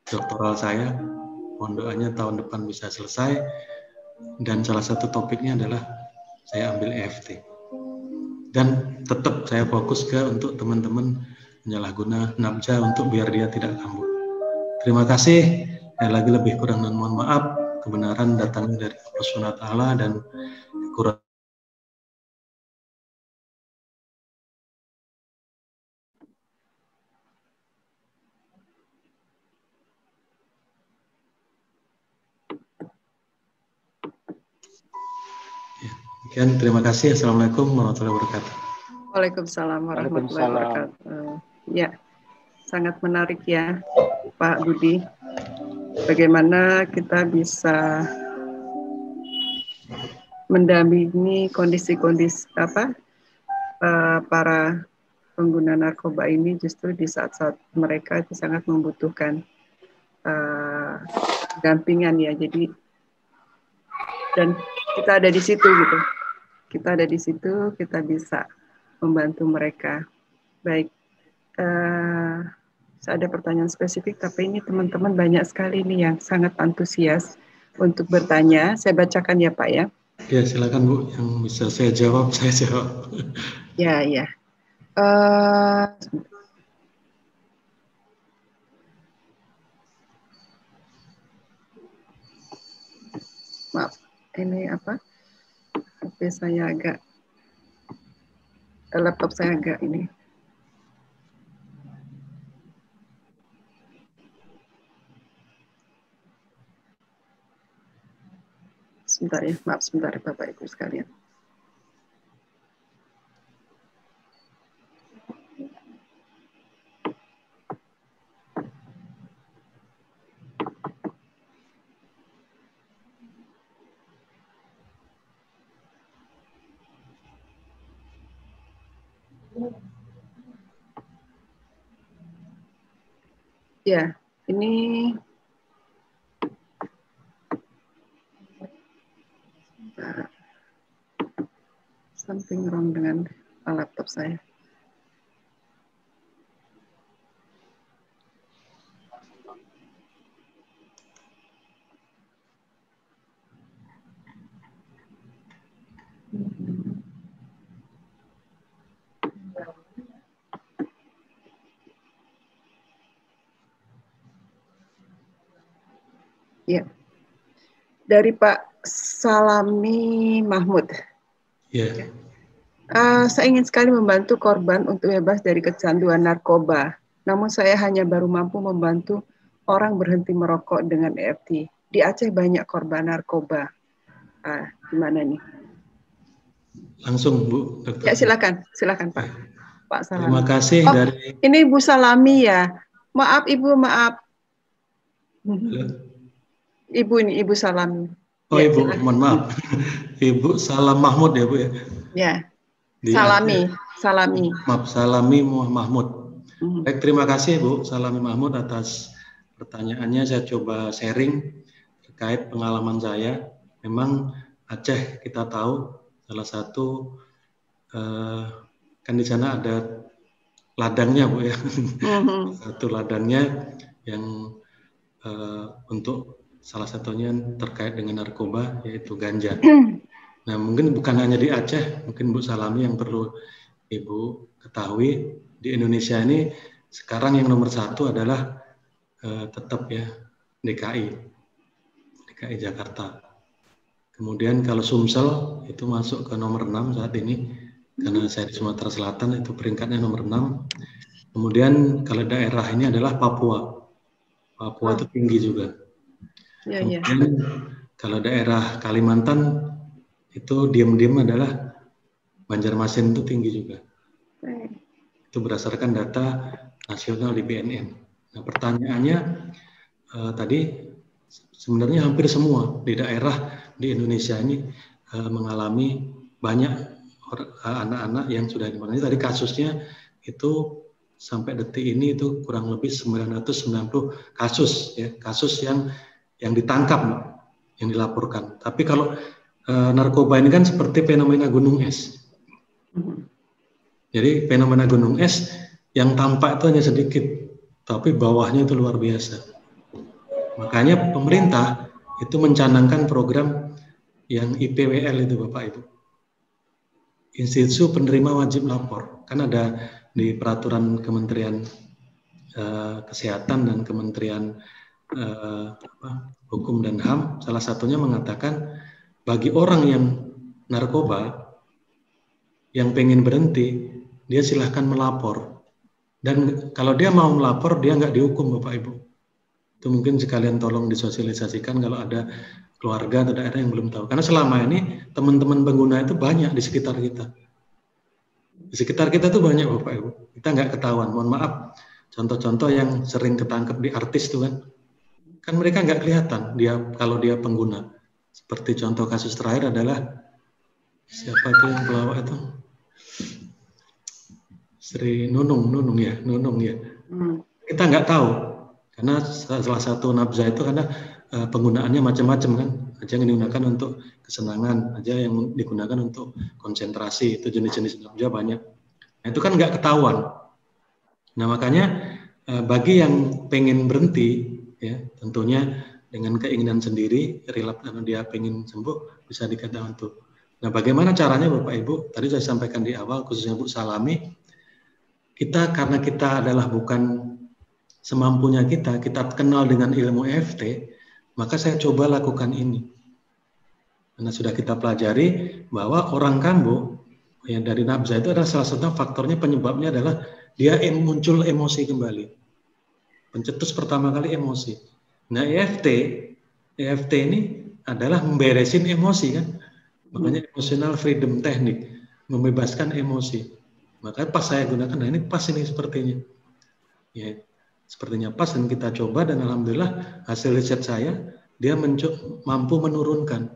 doktoral saya. Mohon doanya tahun depan bisa selesai, dan salah satu topiknya adalah saya ambil EFT. Dan tetap saya fokus untuk teman-teman penyalahguna nafza untuk biar dia tidak kambuh. Terima kasih. Lagi lebih kurang dan mohon maaf. Kebenaran datangnya dari Allah SWT dan kurang. Sekian, terima kasih. Assalamualaikum warahmatullahi wabarakatuh. Waalaikumsalam warahmatullahi wabarakatuh. Ya, sangat menarik ya Pak Budi. Bagaimana kita bisa mendampingi kondisi-kondisi para pengguna narkoba ini justru di saat-saat mereka itu sangat membutuhkan dampingan ya. Jadi dan kita ada di situ gitu. Kita ada di situ, kita bisa membantu mereka. Baik, saya ada pertanyaan spesifik, tapi ini teman-teman banyak sekali nih yang sangat antusias untuk bertanya. Saya bacakan ya Pak ya. Ya silakan Bu, yang bisa saya jawab, saya jawab. Ya, ya. Maaf, ini apa? HP saya agak, laptop saya agak ini. Sebentar ya, maaf sebentar Bapak Ibu sekalian. Ya, ini something wrong dengan laptop saya. Ya, dari Pak Salami Mahmud. Ya. Saya ingin sekali membantu korban untuk bebas dari kecanduan narkoba. Namun saya hanya baru mampu membantu orang berhenti merokok dengan EFT. Di Aceh banyak korban narkoba. Gimana nih? Langsung Bu. Dokter. Ya silakan Pak. Ya. Pak Salami. Terima kasih dari. Ini Bu Salami ya. Maaf Ibu, maaf. Halo. Ibu ini, Ibu Salami. Oh ya, Ibu, mohon maaf. Ibu Salam Mahmud ya Bu ya? Ya. Salami. Maaf, Salami Mahmud. Baik, terima kasih Bu Salami Mahmud atas pertanyaannya. Saya coba sharing terkait pengalaman saya. Memang Aceh kita tahu salah satu kan di sana ada ladangnya Bu ya. Satu ladangnya yang untuk salah satunya terkait dengan narkoba yaitu ganja. Nah mungkin bukan hanya di Aceh, mungkin Bu Salami yang perlu Ibu ketahui di Indonesia ini sekarang yang nomor satu adalah tetap ya DKI Jakarta. Kemudian kalau Sumsel itu masuk ke nomor 6 saat ini karena saya di Sumatera Selatan itu peringkatnya nomor 6. Kemudian kalau daerah ini adalah Papua itu tinggi juga. Kemudian kalau daerah Kalimantan itu diam-diam adalah Banjarmasin itu tinggi juga. Itu berdasarkan data nasional di BNN. Nah pertanyaannya tadi sebenarnya hampir semua di daerah di Indonesia ini mengalami banyak anak-anak yang sudah dimana. Tadi kasusnya itu sampai detik ini itu kurang lebih 990 kasus ya, kasus yang ditangkap, yang dilaporkan. Tapi kalau narkoba ini kan seperti fenomena gunung es. Jadi fenomena gunung es yang tampak itu hanya sedikit, tapi bawahnya itu luar biasa. Makanya pemerintah itu mencanangkan program yang IPWL itu Bapak Ibu. Institusi Penerima Wajib Lapor. Kan ada di peraturan Kementerian Kesehatan dan Kementerian Hukum dan HAM, salah satunya mengatakan bagi orang yang narkoba yang pengen berhenti, dia silahkan melapor. Dan kalau dia mau melapor, dia nggak dihukum Bapak Ibu. Itu mungkin sekalian tolong disosialisasikan kalau ada keluarga atau daerah yang belum tahu. Karena selama ini teman-teman pengguna itu banyak di sekitar kita. Di sekitar kita tuh banyak Bapak Ibu. Kita nggak ketahuan. Mohon maaf. Contoh-contoh yang sering ketangkep di artis tuh kan mereka nggak kelihatan kalau dia pengguna. Seperti contoh kasus terakhir adalah siapa itu yang pelawak itu? Sri Nunung ya. Kita nggak tahu, karena salah satu nabza itu karena penggunaannya macam-macam kan. Ada yang digunakan untuk kesenangan, ada yang digunakan untuk konsentrasi, itu jenis-jenis nabza banyak. Nah, itu kan nggak ketahuan. Nah, makanya bagi yang pengen berhenti, ya tentunya dengan keinginan sendiri, relap karena dia pengen sembuh, bisa dikatakan tuh. Nah, bagaimana caranya Bapak Ibu? Tadi saya sampaikan di awal, khususnya Bu Salami, karena kita adalah bukan semampunya kita kenal dengan ilmu EFT, maka saya coba lakukan ini. Karena sudah kita pelajari bahwa orang kambuh yang dari nabza itu adalah salah satu faktornya, penyebabnya adalah dia muncul emosi kembali. Pencetus pertama kali emosi. Nah, EFT ini adalah memberesin emosi kan. Makanya emotional freedom technique, membebaskan emosi. Makanya pas saya gunakan, nah ini pas ini sepertinya. Ya, sepertinya pas dan kita coba dan alhamdulillah hasil riset saya, dia mampu menurunkan.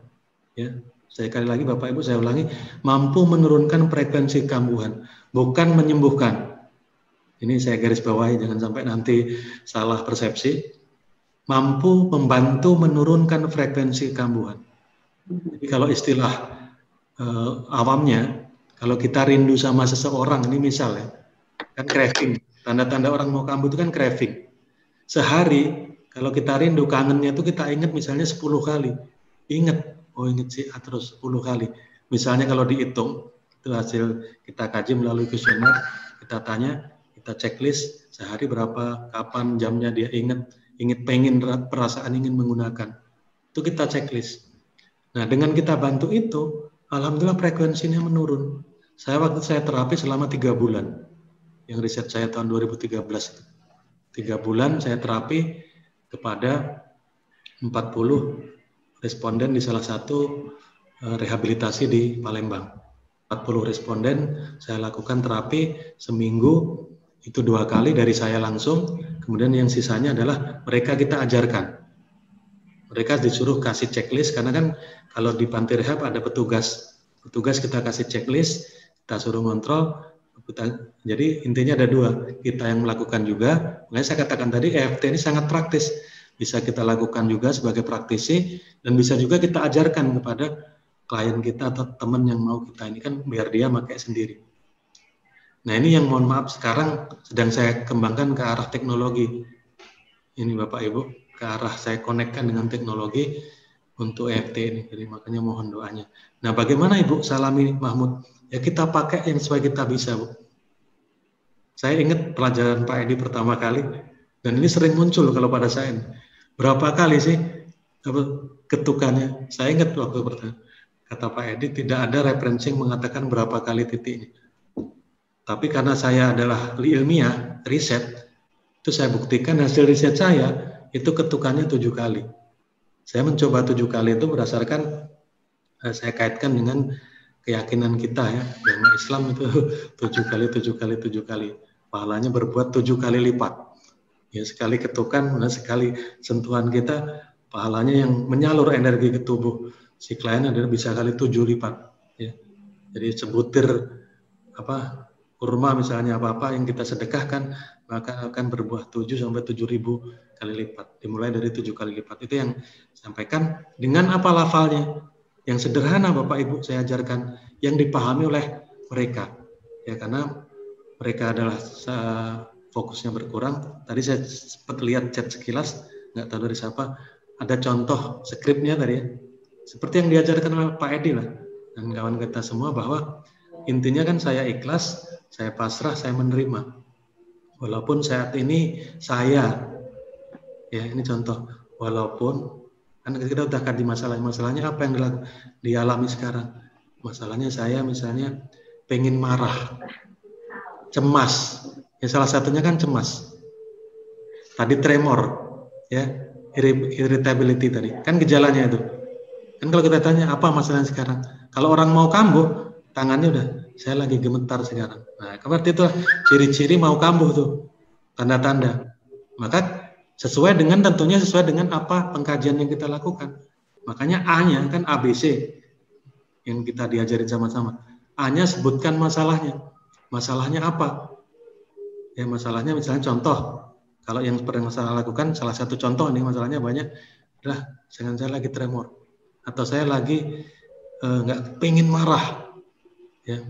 Ya, sekali lagi Bapak Ibu saya ulangi, mampu menurunkan frekuensi kambuhan, bukan menyembuhkan. Ini saya garis bawahi, jangan sampai nanti salah persepsi. Mampu membantu menurunkan frekuensi kambuhan. Jadi kalau istilah awamnya, kalau kita rindu sama seseorang, ini misalnya, kan craving. Tanda-tanda orang mau kambuh itu kan craving. Sehari, kalau kita rindu, kangennya itu kita ingat misalnya 10 kali. Ingat sih terus 10 kali. Misalnya kalau dihitung, itu hasil kita kaji melalui kuesioner, kita tanya, kita checklist sehari berapa, kapan, jamnya dia ingat pengen, perasaan ingin menggunakan. Itu kita checklist. Nah, dengan kita bantu itu, alhamdulillah frekuensinya menurun. Waktu saya terapi selama 3 bulan. Yang riset saya tahun 2013 itu. 3 bulan saya terapi kepada 40 responden di salah satu rehabilitasi di Palembang. 40 responden saya lakukan terapi seminggu, itu 2 kali dari saya langsung, kemudian yang sisanya adalah mereka kita ajarkan. Mereka disuruh kasih checklist, karena kan kalau di panti rehab ada petugas kita kasih checklist, kita suruh ngontrol. Jadi intinya ada 2, kita yang melakukan juga. Makanya saya katakan tadi EFT ini sangat praktis, bisa kita lakukan juga sebagai praktisi, dan bisa juga kita ajarkan kepada klien kita atau teman yang mau kita ini kan biar dia pakai sendiri. Nah, ini yang mohon maaf sekarang sedang saya kembangkan ke arah teknologi. Ini Bapak Ibu, ke arah saya konekkan dengan teknologi untuk EFT ini. Jadi makanya mohon doanya. Nah, bagaimana Ibu Salami Mahmud? Ya kita pakai yang sesuai kita bisa, Bu. Saya ingat pelajaran Pak Edi pertama kali, dan ini sering muncul kalau pada saya. Berapa kali sih ketukannya? Saya ingat waktu pertama. Kata Pak Edi, tidak ada referensi yang mengatakan berapa kali titiknya. Tapi karena saya adalah ilmiah, riset, itu saya buktikan hasil riset saya, itu ketukannya 7 kali. Saya mencoba 7 kali itu berdasarkan, saya kaitkan dengan keyakinan kita ya, agama Islam itu 7 kali, 7 kali, 7 kali. Pahalanya berbuat 7 kali lipat. Ya, sekali ketukan, sekali sentuhan kita, pahalanya yang menyalur energi ke tubuh si klien adalah bisa kali 7 lipat. Ya. Jadi sebutir kurma misalnya apa-apa yang kita sedekahkan, maka akan berbuah 7 sampai 7.000 kali lipat. Dimulai dari 7 kali lipat. Itu yang sampaikan dengan apa lafalnya. Yang sederhana Bapak Ibu saya ajarkan, yang dipahami oleh mereka. Ya, karena mereka adalah fokusnya berkurang. Tadi saya sempat lihat chat sekilas, nggak tahu dari siapa, ada contoh skripnya tadi ya. Seperti yang diajarkan oleh Pak Edi lah, dan kawan kita semua, bahwa intinya kan saya ikhlas, saya pasrah, saya menerima. Walaupun saat ini saya, ya ini contoh, walaupun kan kita udah kaji masalahnya apa yang dialami sekarang. Masalahnya saya misalnya pengen marah, cemas, ya salah satunya kan cemas. Tadi tremor, ya irritability tadi, kan gejalanya itu. Kan kalau kita tanya apa masalahnya sekarang, kalau orang mau kambuh, tangannya udah, saya lagi gemetar sekarang. Nah, berarti itu ciri-ciri mau kambuh tuh, tanda-tanda. Maka tentunya sesuai dengan apa pengkajian yang kita lakukan. Makanya A-nya kan ABC yang kita diajarin sama-sama. A-nya sebutkan masalahnya. Masalahnya apa? Ya masalahnya misalnya contoh, kalau yang pernah saya lakukan, salah satu contoh nih masalahnya banyak, adalah jangan saya lagi tremor, atau saya lagi nggak pengen marah, ya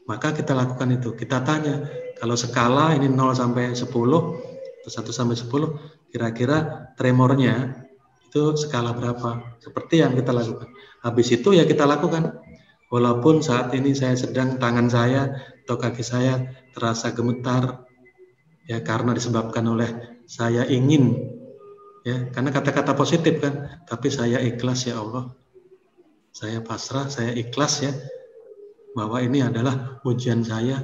maka kita lakukan itu. Kita tanya, kalau skala ini 0 sampai 10 atau 1 sampai 10, kira-kira tremornya itu skala berapa? Seperti yang kita lakukan. Habis itu ya kita lakukan. Walaupun saat ini saya sedang tangan saya atau kaki saya terasa gemetar, ya karena disebabkan oleh saya ingin, ya karena kata-kata positif kan, tapi saya ikhlas ya Allah, saya pasrah, saya ikhlas ya, bahwa ini adalah ujian saya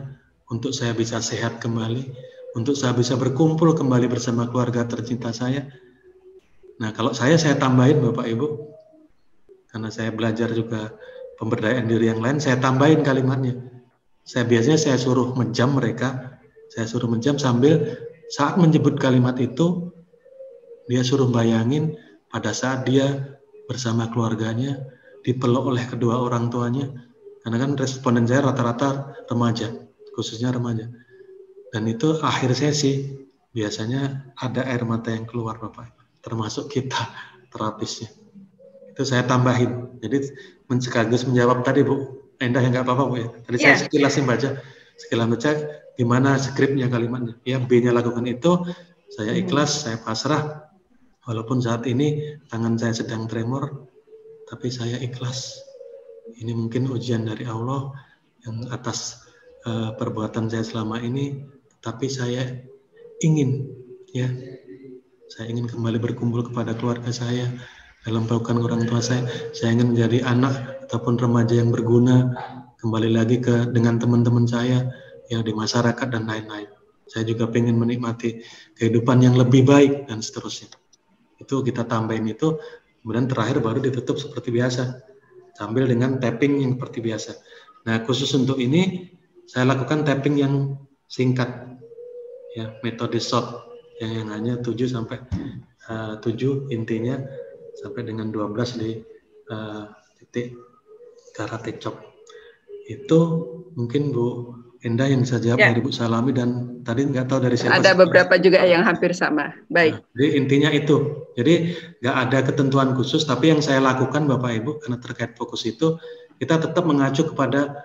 untuk saya bisa sehat kembali, untuk saya bisa berkumpul kembali bersama keluarga tercinta saya. Nah kalau saya tambahin Bapak Ibu, karena saya belajar juga pemberdayaan diri yang lain, saya tambahin kalimatnya. Biasanya saya suruh menjam mereka, saya suruh menjam sambil saat menyebut kalimat itu, dia suruh bayangin pada saat dia bersama keluarganya, dipeluk oleh kedua orang tuanya, karena kan responden saya rata-rata remaja, khususnya remaja. Dan itu akhir sesi, biasanya ada air mata yang keluar Bapak, termasuk kita terapisnya. Itu saya tambahin. Jadi sekaligus menjawab tadi Bu Endah, ya nggak apa-apa Bu ya. Tadi saya sekilas baca gimana skripnya kalimatnya. Ya B-nya lakukan itu, saya ikhlas, saya pasrah. Walaupun saat ini tangan saya sedang tremor, tapi saya ikhlas. Ini mungkin ujian dari Allah yang atas perbuatan saya selama ini, tapi saya ingin, ya, saya ingin kembali berkumpul kepada keluarga saya, dalam pelukan orang tua saya ingin menjadi anak ataupun remaja yang berguna, kembali lagi dengan teman-teman saya yang di masyarakat dan lain-lain. Saya juga ingin menikmati kehidupan yang lebih baik dan seterusnya. Itu kita tambahin itu, kemudian terakhir baru ditutup seperti biasa, sambil dengan tapping yang seperti biasa. Nah khusus untuk ini saya lakukan tapping yang singkat, ya metode short yang hanya 7 sampai 7 intinya, sampai dengan 12 di titik karate chop. Itu mungkin Bu Endah yang bisa jawab dari Bu Salami, dan tadi nggak tahu dari siapa. Ada beberapa juga yang hampir sama. Baik. Nah, jadi intinya itu. Jadi nggak ada ketentuan khusus, tapi yang saya lakukan Bapak Ibu karena terkait fokus itu, kita tetap mengacu kepada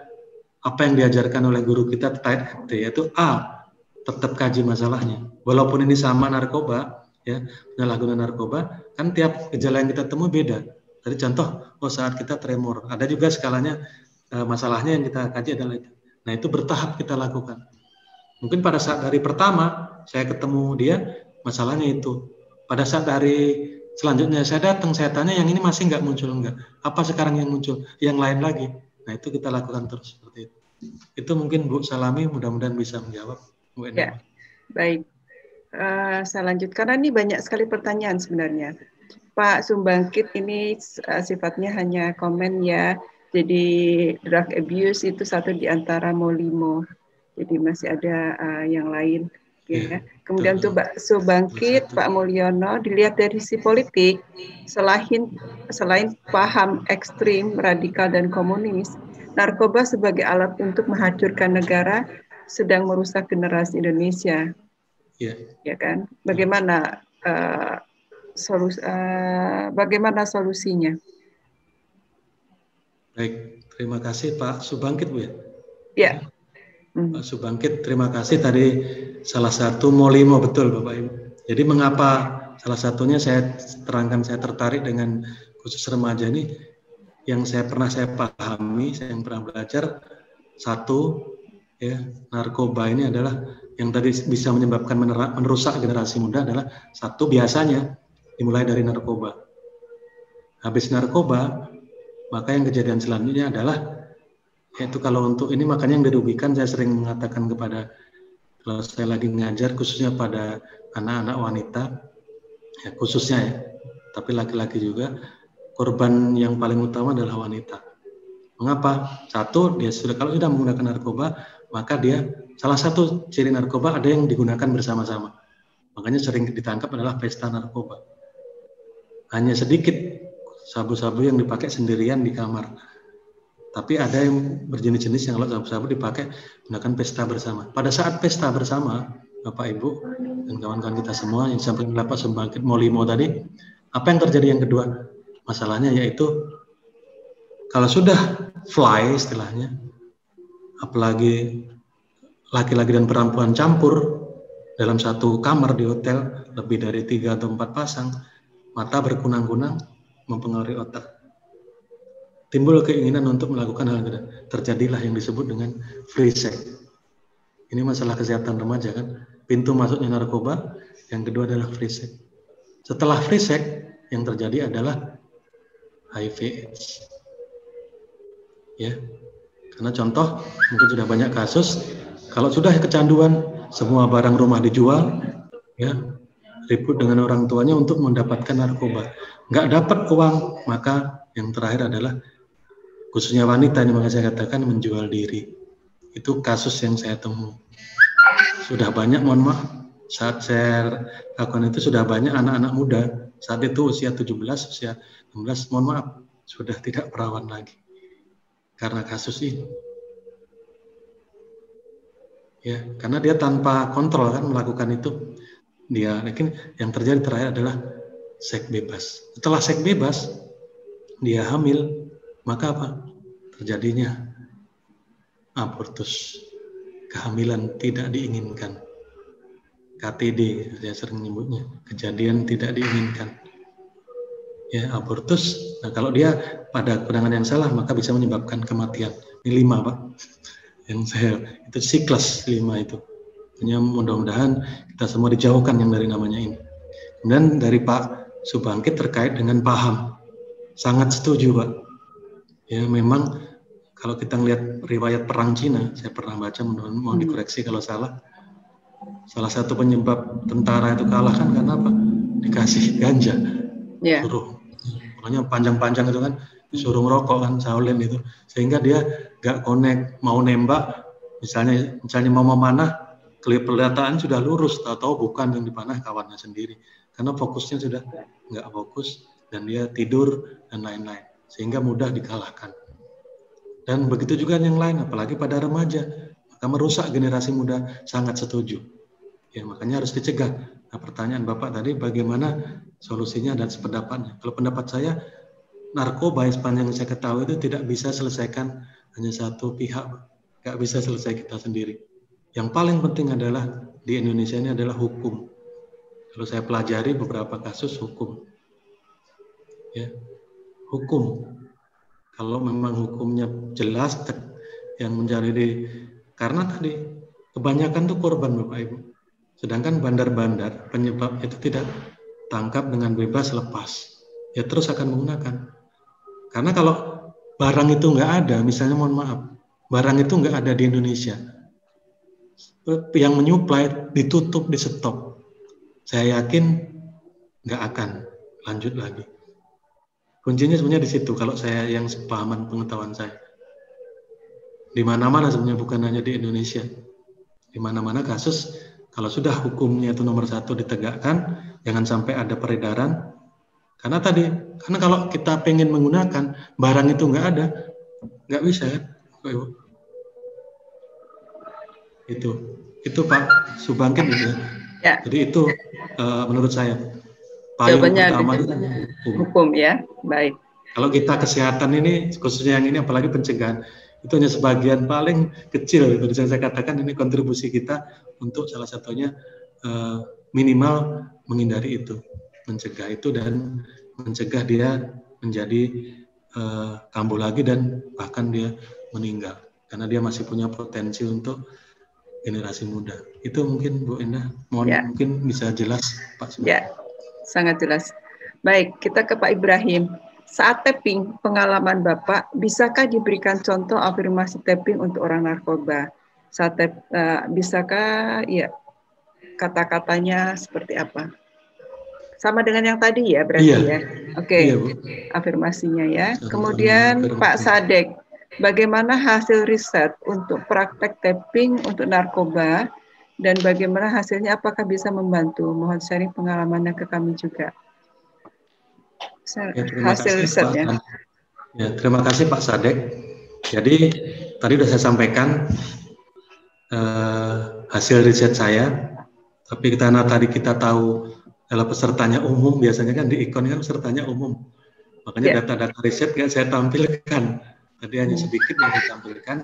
apa yang diajarkan oleh guru kita terkait FT, yaitu A, tetap kaji masalahnya. Walaupun ini sama narkoba, ya penyalahgunaan narkoba, kan tiap gejala yang kita temui beda. Tadi contoh, saat kita tremor, ada juga skalanya masalahnya yang kita kaji adalah itu. Nah itu bertahap kita lakukan. Mungkin pada saat dari pertama saya ketemu dia, masalahnya itu. Pada saat dari selanjutnya saya datang, saya tanya yang ini masih nggak muncul nggak? Apa sekarang yang muncul? Yang lain lagi. Nah itu kita lakukan terus seperti itu. Itu mungkin Bu Salami mudah-mudahan bisa menjawab. Bu ya, baik. Saya lanjut karena ini banyak sekali pertanyaan sebenarnya. Pak Sumbangkit ini sifatnya hanya komen ya. Jadi drug abuse itu satu di antara molimo. Jadi masih ada yang lain. Ya. Kemudian untuk Pak Sumbangkit, Pak Mulyono, dilihat dari sisi politik, selain paham ekstrim, radikal dan komunis, narkoba sebagai alat untuk menghancurkan negara sedang merusak generasi Indonesia. Ya kan? Bagaimana bagaimana solusinya? Baik, terima kasih Pak Subangkit Bu ya. Ya. Pak Subangkit, terima kasih tadi salah satu molimo betul Bapak Ibu. Jadi mengapa salah satunya saya terangkan saya tertarik dengan khusus remaja ini, yang saya pahami, saya yang pernah belajar, satu ya narkoba ini adalah yang tadi bisa menyebabkan merusak generasi muda adalah satu biasanya dimulai dari narkoba. Habis narkoba, maka yang kejadian selanjutnya adalah yaitu kalau untuk ini makanya yang dirugikan saya sering mengatakan kepada kalau saya lagi ngajar khususnya pada anak-anak wanita ya khususnya ya, tapi laki-laki juga korban yang paling utama adalah wanita. Mengapa? Satu, dia kalau sudah menggunakan narkoba, maka dia salah satu ciri narkoba ada yang digunakan bersama-sama. Makanya sering ditangkap adalah pesta narkoba. Hanya sedikit sabu-sabu yang dipakai sendirian di kamar. Tapi ada yang berjenis-jenis yang kalau sabu-sabu dipakai gunakan pesta bersama. Pada saat pesta bersama, Bapak Ibu dan kawan-kawan kita semua yang sampai Pak Subangkit Molimo tadi, apa yang terjadi yang kedua? Masalahnya yaitu kalau sudah fly istilahnya, apalagi laki-laki dan perempuan campur dalam satu kamar di hotel, lebih dari 3 atau 4 pasang, mata berkunang-kunang mempengaruhi otak. Timbul keinginan untuk melakukan hal itu. Terjadilah yang disebut dengan free sex. Ini masalah kesehatan remaja kan. Pintu masuknya narkoba, yang kedua adalah free sex. Setelah free sex, yang terjadi adalah HIV/AIDS. Ya, karena contoh mungkin sudah banyak kasus. Kalau sudah kecanduan, semua barang rumah dijual, ya, ribut dengan orang tuanya untuk mendapatkan narkoba. Nggak dapat uang, maka yang terakhir adalah khususnya wanita ini, makanya saya katakan menjual diri. Itu kasus yang saya temui. Sudah banyak, mohon maaf, saat saya lakukan itu sudah banyak anak-anak muda. Saat itu usia 17, usia 16, mohon maaf, sudah tidak perawan lagi. Karena kasus ini. Ya, karena dia tanpa kontrol kan melakukan itu. Dia mungkin yang terjadi terakhir adalah seks bebas. Setelah seks bebas, dia hamil. Maka apa? Terjadinya abortus, kehamilan tidak diinginkan. KTD, saya sering menyebutnya, kejadian tidak diinginkan. Ya, abortus. Nah, kalau dia pada penanganan yang salah, maka bisa menyebabkan kematian. Ini 5, Pak. Yang saya, itu siklus 5 itu. Hanya mudah-mudahan kita semua dijauhkan yang dari namanya ini. Dan dari Pak Subangkit terkait dengan paham. Sangat setuju, Pak. Ya, memang kalau kita lihat riwayat perang Cina, saya pernah baca, mohon dikoreksi kalau salah. Salah satu penyebab tentara itu kalah kan karena apa? Dikasih ganja. Yeah. Suruh, pokoknya panjang-panjang itu kan, disuruh ngerokok kan, Shaolin itu. Sehingga dia gak connect, mau nembak, misalnya mau memanah, kelihatan sudah lurus, tahu-tahu bukan yang dipanah kawannya sendiri. Karena fokusnya sudah nggak fokus, dan dia tidur, dan lain-lain. Sehingga mudah dikalahkan. Dan begitu juga yang lain, apalagi pada remaja, maka merusak generasi muda. Sangat setuju. Ya, makanya harus dicegah. Nah, pertanyaan Bapak tadi, bagaimana solusinya dan sependapatnya? Kalau pendapat saya, narkoba yang sepanjang saya ketahui itu tidak bisa selesaikan hanya satu pihak, nggak bisa selesai kita sendiri. Yang paling penting adalah di Indonesia ini adalah hukum. Kalau saya pelajari beberapa kasus hukum, ya. Hukum, kalau memang hukumnya jelas yang menjadi, karena tadi kebanyakan tuh korban Bapak Ibu, sedangkan bandar-bandar penyebab itu tidak tangkap dengan bebas lepas, ya terus akan menggunakan. Karena kalau barang itu nggak ada, misalnya mohon maaf, barang itu nggak ada di Indonesia, yang menyuplai ditutup, di stop, saya yakin nggak akan lanjut lagi. Kuncinya sebenarnya di situ, kalau saya yang sepahaman pengetahuan saya. Di mana-mana sebenarnya, bukan hanya di Indonesia. Di mana-mana kasus, kalau sudah hukumnya itu nomor 1 ditegakkan, jangan sampai ada peredaran. Karena kalau kita pengen menggunakan, barang itu nggak ada, nggak bisa kan? Itu Pak Subangkit gitu ya. Jadi itu menurut saya. Jawabannya hukum ya, baik. Kalau kita kesehatan ini, khususnya yang ini, apalagi pencegahan, itu hanya sebagian paling kecil. Bisa saya katakan ini kontribusi kita untuk salah satunya minimal menghindari itu, mencegah itu dan mencegah dia menjadi kambuh lagi dan bahkan dia meninggal karena dia masih punya potensi untuk generasi muda. Itu mungkin Bu Endah, mungkin bisa jelas Pak. Ya. Sangat jelas. Baik, kita ke Pak Ibrahim. Saat tapping, pengalaman Bapak, bisakah diberikan contoh afirmasi tapping untuk orang narkoba? Saat bisakah, ya, kata-katanya seperti apa? Sama dengan yang tadi ya, berarti ya? Oke, iya, afirmasinya ya. Kemudian Pak Sadek, bagaimana hasil riset untuk praktek tapping untuk narkoba? Dan bagaimana hasilnya, apakah bisa membantu? Mohon sharing pengalamannya ke kami juga. Hasil risetnya. Ya, terima kasih Pak Sadek. Jadi tadi sudah saya sampaikan hasil riset saya, tapi karena tadi kita tahu kalau pesertanya umum, biasanya kan di ikon kan pesertanya umum, makanya data-data riset nggak saya tampilkan, tadi hanya sedikit yang ditampilkan.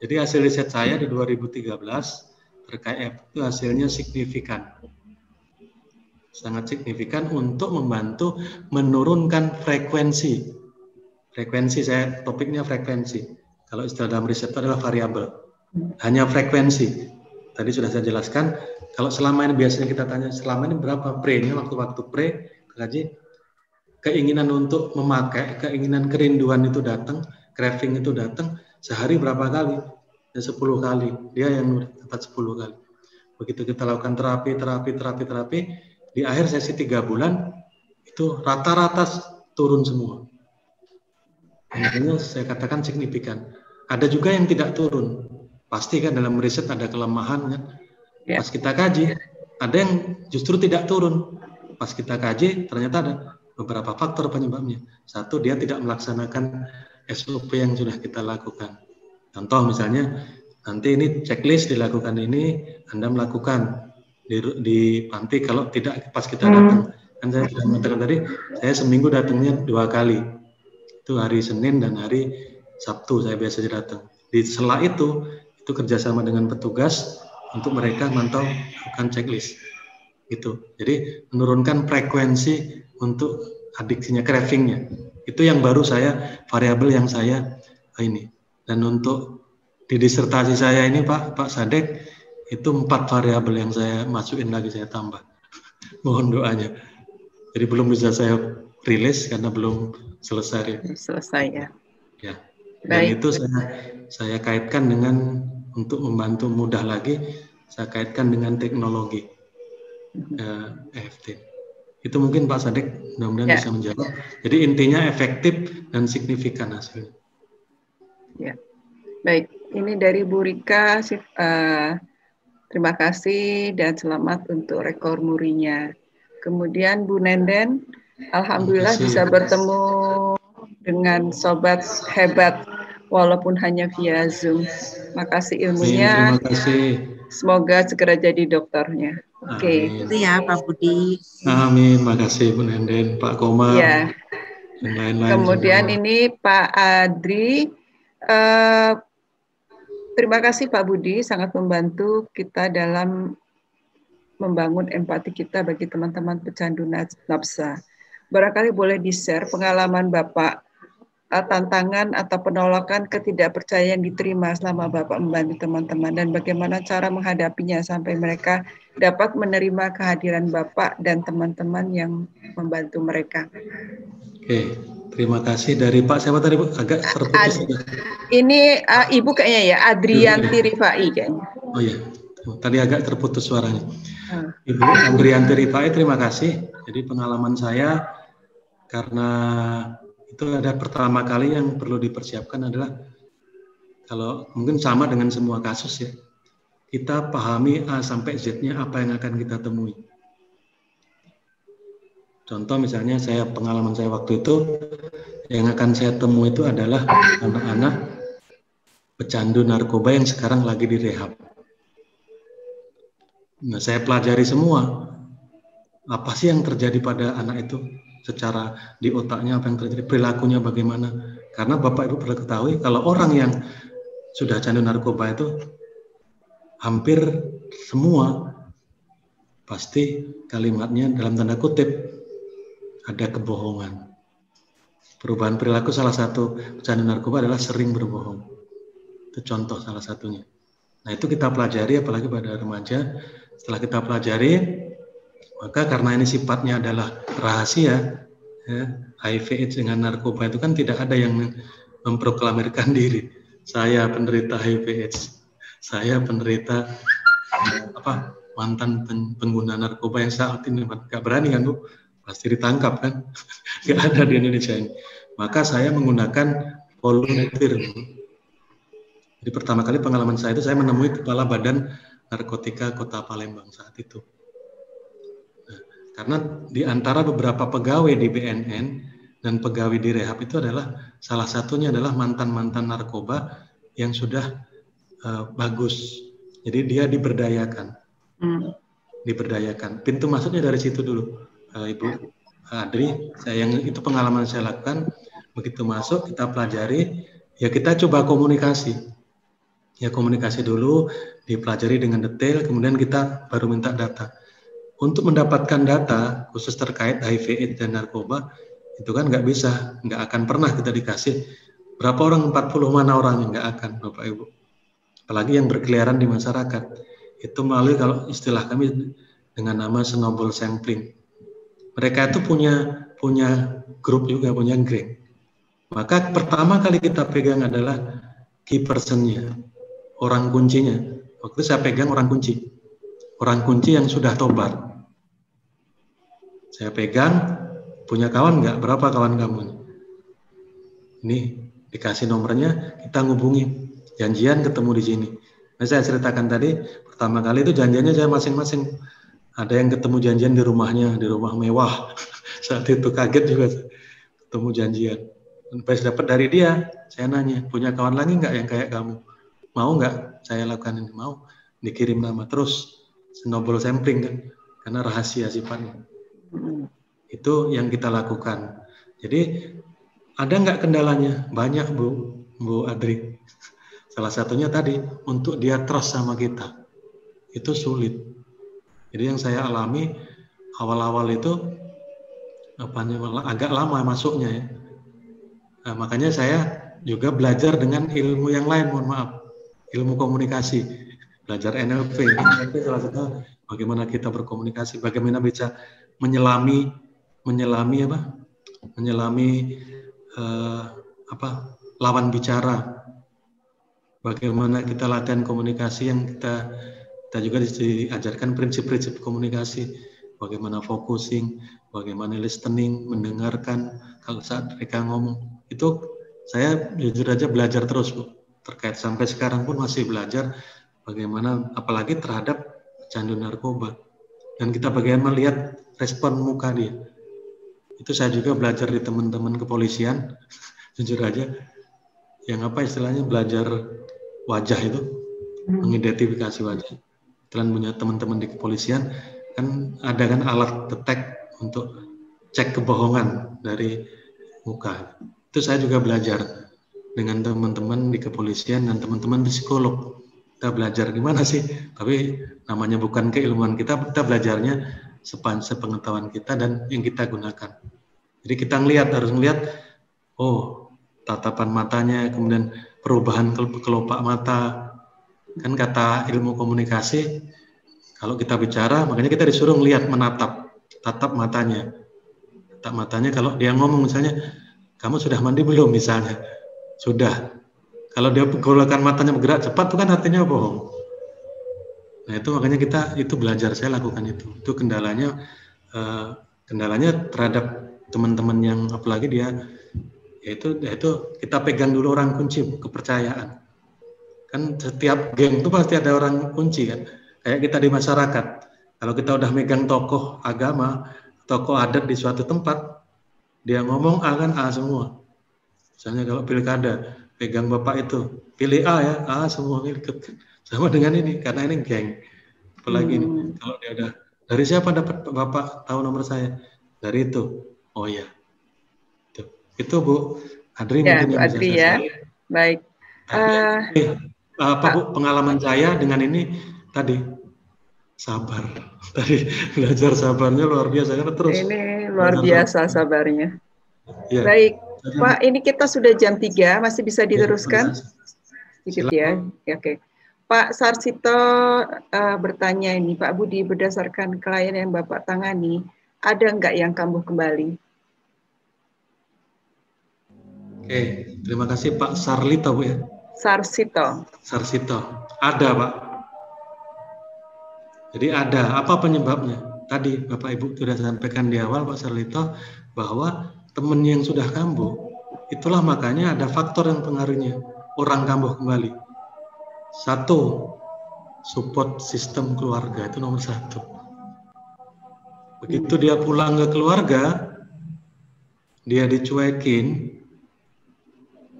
Jadi hasil riset saya di 2013 terkait itu hasilnya signifikan, sangat signifikan untuk membantu menurunkan frekuensi. Frekuensi, saya topiknya frekuensi. Kalau istilah dalam riset itu adalah variabel. Hanya frekuensi. Tadi sudah saya jelaskan. Kalau selama ini biasanya kita tanya, selama ini berapa pre-nya, waktu-waktu pre, kaji, keinginan untuk memakai, keinginan kerinduan itu datang, craving itu datang, sehari berapa kali? Ya 10 kali. Dia yang dapat 10 kali. Begitu kita lakukan terapi, di akhir sesi 3 bulan, itu rata-rata turun semua. Makanya saya katakan signifikan. Ada juga yang tidak turun. Pasti kan dalam riset ada kelemahan kan. Pas kita kaji, ada yang justru tidak turun. Pas kita kaji, ternyata ada beberapa faktor penyebabnya. Satu, dia tidak melaksanakan SOP yang sudah kita lakukan. Contoh misalnya, nanti ini checklist dilakukan ini, Anda melakukan di panti. Kalau tidak pas kita datang, kan saya sudah mengatakan tadi, saya seminggu datangnya 2 kali. Itu hari Senin dan hari Sabtu saya biasanya datang. Di sela itu kerjasama dengan petugas untuk mereka mantau bukan checklist. Itu. Jadi menurunkan frekuensi untuk adiksinya, cravingnya. Itu yang baru saya, variabel yang saya ini. Dan untuk di disertasi saya ini Pak Sadek, itu 4 variabel yang saya masukin lagi, saya tambah. Mohon doanya. Jadi belum bisa saya rilis karena belum selesai. Selesai ya. Ya. Dan baik. Itu saya kaitkan dengan untuk membantu mudah lagi, saya kaitkan dengan teknologi EFT. Itu mungkin Pak Sadek mudah-mudahan bisa menjawab. Jadi intinya efektif dan signifikan hasilnya. Ya. Baik, ini dari Bu Rika. Terima kasih dan selamat untuk rekor murinya. Kemudian Bu Nenden, alhamdulillah bisa bertemu dengan sobat hebat walaupun hanya via Zoom. Makasih ilmunya. Terima kasih. Semoga segera jadi dokternya. Oke. Itu ya Pak Budi. Amin. Makasih Bu Nenden, Pak Komar. Ya. Dan lain-lain. Kemudian semua. Ini Pak Adri. Terima kasih Pak Budi, sangat membantu kita dalam membangun empati kita bagi teman-teman pecandu nafsa. Barangkali boleh di-share pengalaman Bapak, tantangan atau penolakan ketidakpercayaan yang diterima selama Bapak membantu teman-teman dan bagaimana cara menghadapinya sampai mereka dapat menerima kehadiran Bapak dan teman-teman yang membantu mereka. Oke, terima kasih dari Pak siapa tadi Bu? Agak terputus. Ini Ibu kayaknya ya, Adrianti Rifai kayaknya. Oh iya, tadi agak terputus suaranya. Ibu Adrianti Rifai, terima kasih. Jadi pengalaman saya, karena itu ada pertama kali yang perlu dipersiapkan adalah, kalau mungkin sama dengan semua kasus ya, kita pahami A sampai Z-nya apa yang akan kita temui. Contoh misalnya pengalaman saya waktu itu, yang akan saya temui itu adalah anak-anak pecandu narkoba yang sekarang lagi direhab. Nah, saya pelajari semua. Apa sih yang terjadi pada anak itu? Secara di otaknya apa yang terjadi, perilakunya bagaimana. Karena Bapak Ibu perlu ketahui, kalau orang yang sudah candu narkoba itu, hampir semua pasti kalimatnya dalam tanda kutip, ada kebohongan. Perubahan perilaku salah satu pecandu narkoba adalah sering berbohong. Itu contoh salah satunya. Nah itu kita pelajari apalagi pada remaja. Setelah kita pelajari, maka karena ini sifatnya adalah rahasia, ya, HIV/AIDS dengan narkoba itu kan tidak ada yang memproklamirkan diri. Saya penderita HIV/AIDS. Saya penderita mantan pengguna narkoba yang saat ini nggak berani kan Bu? Pasti ditangkap kan? Nggak ada di Indonesia ini. Maka saya menggunakan volunteer. Jadi pertama kali pengalaman saya itu saya menemui Kepala Badan Narkotika Kota Palembang saat itu. Nah, karena di antara beberapa pegawai di BNN dan pegawai di rehab itu adalah salah satunya adalah mantan-mantan narkoba yang sudah bagus. Jadi dia diberdayakan. Diberdayakan. Pintu masuknya dari situ dulu, Ibu Adri. Itu pengalaman saya lakukan. Begitu masuk kita pelajari, ya kita coba komunikasi. Ya komunikasi dulu, dipelajari dengan detail, kemudian kita baru minta data. Untuk mendapatkan data khusus terkait HIV/AIDS dan narkoba, itu kan nggak bisa, nggak akan pernah kita dikasih. Berapa orang, 40 mana orang yang nggak akan, Bapak Ibu. Apalagi yang berkeliaran di masyarakat. Itu melalui, kalau istilah kami dengan nama snowball sampling. Mereka itu punya grup juga, punya geng. Maka pertama kali kita pegang adalah key person-nya, orang kuncinya. Waktu itu saya pegang orang kunci yang sudah tobat. Saya pegang, punya kawan nggak? Berapa kawan kamu? Ini dikasih nomornya, kita ngubungin, janjian ketemu di sini. Nah, saya ceritakan tadi, pertama kali itu janjiannya saya masing-masing. Ada yang ketemu janjian di rumahnya, di rumah mewah. Saat itu kaget juga, ketemu janjian. Pas dapat dari dia, saya nanya, punya kawan lagi nggak yang kayak kamu? Mau nggak saya lakukan ini? Mau. Dikirim nama terus, snowball sampling kan, karena rahasia sifatnya. Itu yang kita lakukan. Jadi ada nggak kendalanya? Banyak, Bu Adri. Salah satunya tadi, untuk dia trust sama kita. Itu sulit. Jadi yang saya alami awal-awal itu agak lama masuknya ya. Nah, makanya saya juga belajar dengan ilmu yang lain, mohon maaf. Ilmu komunikasi. Belajar NLP. NLP salah satu bagaimana kita berkomunikasi, bagaimana bisa menyelami lawan bicara. Bagaimana kita latihan komunikasi, yang kita juga diajarkan prinsip-prinsip komunikasi, bagaimana focusing, bagaimana listening, mendengarkan kalau saat mereka ngomong. Itu saya jujur aja belajar terus, Bu, terkait sampai sekarang pun masih belajar bagaimana, apalagi terhadap pecandu narkoba, dan kita bagaimana melihat respon muka dia. Itu saya juga belajar di teman-teman kepolisian, jujur aja, yang istilahnya belajar wajah itu, mengidentifikasi wajah. Kalian punya teman-teman di kepolisian, kan ada kan alat detect untuk cek kebohongan dari muka. Itu saya juga belajar dengan teman-teman di kepolisian dan teman-teman psikolog. Kita belajar gimana sih, tapi namanya bukan keilmuan kita belajarnya sepengetahuan kita dan yang kita gunakan. Jadi kita harus ngelihat, oh, tatapan matanya, kemudian perubahan kelopak mata. Kan kata ilmu komunikasi, kalau kita bicara, makanya kita disuruh tatap matanya. Tatap matanya, kalau dia ngomong misalnya, kamu sudah mandi belum misalnya? Sudah. Kalau dia golakan matanya bergerak cepat, itu kan artinya bohong. Nah itu makanya itu belajar, saya lakukan itu. Itu kendalanya terhadap teman-teman yang apalagi dia, yaitu kita pegang dulu orang kunci, kepercayaan. Kan setiap geng itu pasti ada orang kunci kan. Kayak kita di masyarakat. Kalau kita udah megang tokoh agama, tokoh adat di suatu tempat, dia ngomong A kan A semua. Misalnya kalau pilkada, pegang bapak itu, pilih A ya, A semua ikut. Sama dengan ini, karena ini geng. Apalagi ini, kalau dia udah, dari siapa dapat bapak tahu nomor saya? Dari itu. Oh ya. Itu Bu Adri ya, mungkin Bu yang Adri bisa saya. Ya. Baik. Bu, pengalaman saya dengan ini tadi sabar. Tadi belajar sabarnya luar biasa karena terus. Ini luar biasa sabarnya. Ya. Baik, Pak, ini kita sudah jam 3, masih bisa diteruskan? Sedikit ya. Oke. Pak Sarsito bertanya ini, Pak Budi, berdasarkan klien yang Bapak tangani, ada nggak yang kambuh kembali? Oke, terima kasih Pak Sarlito, Bu ya. Sarsito. Ada, Pak. Jadi ada. Apa penyebabnya? Tadi Bapak Ibu sudah sampaikan di awal, Pak Sarlito, bahwa teman yang sudah kambuh, itulah makanya ada faktor yang pengaruhnya orang kambuh kembali. 1, support sistem keluarga, itu nomor 1. Begitu dia pulang ke keluarga, dia dicuekin,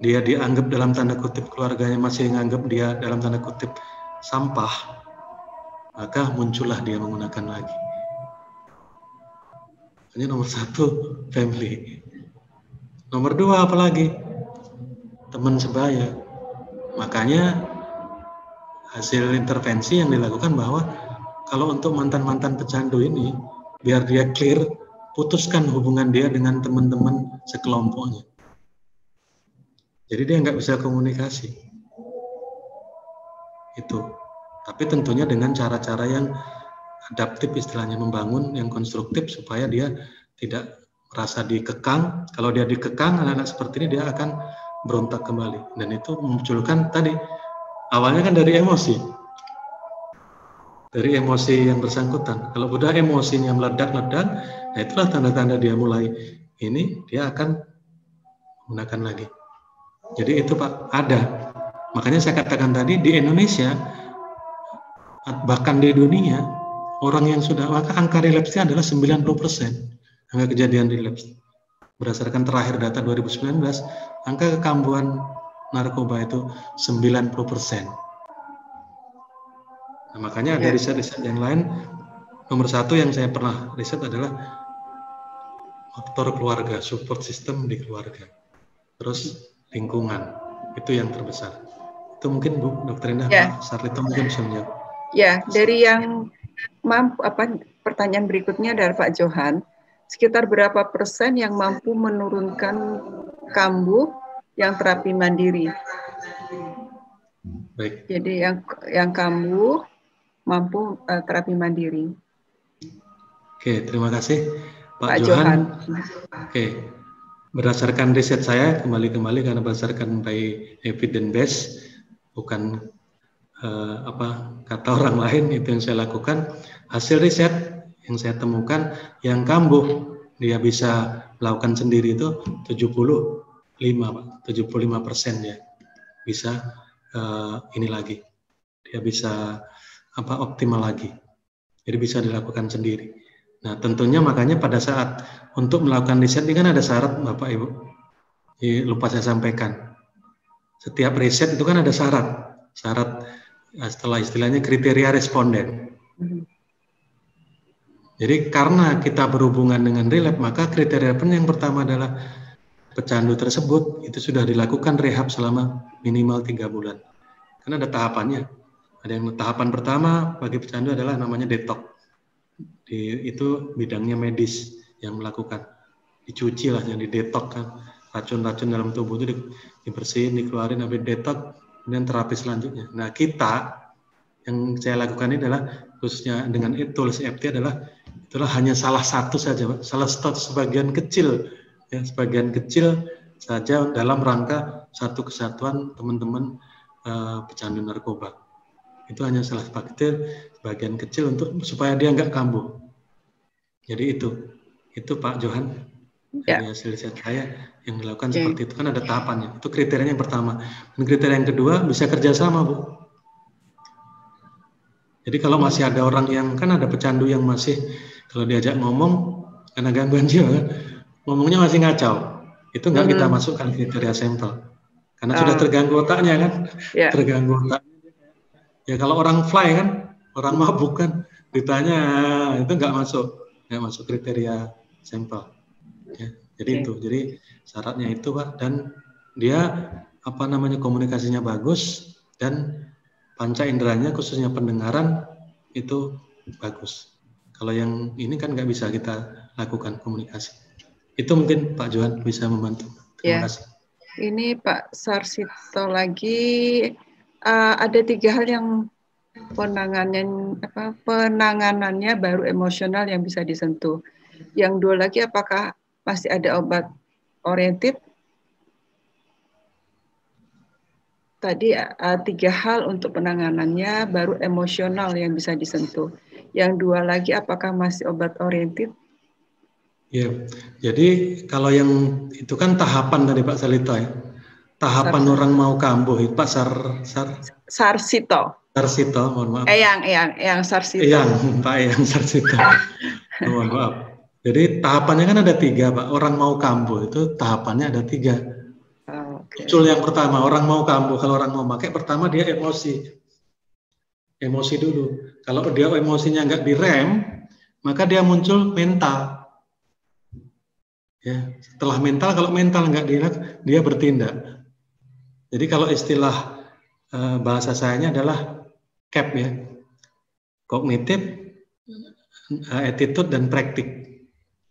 dia dianggap dalam tanda kutip, keluarganya masih menganggap dia dalam tanda kutip sampah, maka muncullah dia menggunakan lagi. Ini nomor 1, family. Nomor 2 apalagi? Teman sebaya. Makanya hasil intervensi yang dilakukan bahwa kalau untuk mantan-mantan pecandu ini, biar dia clear, putuskan hubungan dia dengan teman-teman sekelompoknya. Jadi dia nggak bisa komunikasi. Itu. Tapi tentunya dengan cara-cara yang adaptif, istilahnya membangun, yang konstruktif, supaya dia tidak merasa dikekang. Kalau dia dikekang, anak-anak seperti ini dia akan berontak kembali. Dan itu memunculkan tadi, awalnya kan dari emosi. Dari emosi yang bersangkutan. Kalau udah emosinya meledak-ledak, nah itulah tanda-tanda dia mulai ini, dia akan menggunakan lagi. Jadi itu Pak, ada. Makanya saya katakan tadi, di Indonesia, bahkan di dunia, orang yang sudah, maka angka relapse-nya adalah 90%, angka kejadian relapse. Berdasarkan terakhir data 2019, angka kekambuhan narkoba itu 90%. Nah, makanya ada riset-riset yang lain. Nomor 1 yang saya pernah riset adalah faktor keluarga, support system di keluarga. Terus lingkungan, itu yang terbesar. Itu mungkin Bu Dr. Indah, Pak Sarlito mungkin bisa menjawab. Ya, dari yang mampu, pertanyaan berikutnya dari Pak Johan, sekitar berapa persen yang mampu menurunkan kambuh yang terapi mandiri? Baik. Jadi yang kambuh mampu terapi mandiri. Oke, terima kasih Pak Johan. Oke, berdasarkan riset saya kembali karena berdasarkan by evidence base, bukan kata orang lain, itu yang saya lakukan. Hasil riset yang saya temukan, yang kambuh dia bisa melakukan sendiri itu 75% ya bisa ini lagi, dia bisa optimal lagi, jadi bisa dilakukan sendiri. Nah tentunya makanya pada saat untuk melakukan riset ini kan ada syarat Bapak Ibu, lupa saya sampaikan, setiap riset itu kan ada syarat setelah istilahnya kriteria responden. Jadi karena kita berhubungan dengan relapse, maka kriteria yang pertama adalah pecandu tersebut itu sudah dilakukan rehab selama minimal 3 bulan. Karena ada tahapannya. Ada yang tahapan pertama bagi pecandu adalah namanya detox. Itu bidangnya medis yang melakukan. Dicuci lah, yang didetox kan. Racun-racun dalam tubuh itu dibersihin, dikeluarin, habis detox. Kemudian terapi selanjutnya. Nah kita yang saya lakukan ini adalah khususnya dengan tools EFT itulah hanya salah satu saja, Pak. Sebagian kecil ya, sebagian kecil saja dalam rangka satu kesatuan teman-teman pecandu narkoba. Itu hanya salah sebagian kecil untuk supaya dia nggak kambuh. Jadi itu Pak Johan. Dari hasil riset saya yang dilakukan seperti itu, kan ada tahapannya. Itu kriterianya yang pertama. Dan kriteria yang kedua bisa kerjasama, Bu. Jadi kalau masih ada orang yang, kan ada pecandu yang masih kalau diajak ngomong karena gangguan jiwa kan, ngomongnya masih ngacau. Itu nggak kita masukkan kriteria sampel. Karena sudah terganggu otaknya kan. Terganggu otaknya. Ya kalau orang fly kan, orang mabuk kan, ditanya itu nggak masuk kriteria sampel. Ya, jadi itu, jadi syaratnya itu Pak, dan dia komunikasinya bagus dan panca inderanya khususnya pendengaran itu bagus. Kalau yang ini kan nggak bisa kita lakukan komunikasi. Itu mungkin Pak Johan bisa membantu. Terima kasih. Ini Pak Sarsito lagi, ada 3 hal yang penanganannya baru emosional yang bisa disentuh. Yang 2 lagi, apakah masih ada obat oriented? Tadi 3 hal untuk penanganannya baru emosional yang bisa disentuh. Yang 2 lagi, apakah masih obat oriented? Ya, jadi kalau yang itu kan tahapan dari Pak Sarlito ya. Tahapan orang mau kambuh, Pak Sarsito. Sarsito, mohon maaf. Eyang Sarsito. Pak Eyang Sarsito. Mohon maaf. Jadi tahapannya kan ada 3, Pak. Orang mau kambuh itu tahapannya ada 3. Muncul yang pertama, orang mau kambuh. Kalau orang mau pakai, pertama dia emosi. Emosi dulu. Kalau dia emosinya nggak direm, maka dia muncul mental. Ya, setelah mental, kalau mental nggak direm, dia bertindak. Jadi kalau istilah bahasa sayanya adalah CAP ya, kognitif, attitude, dan praktik.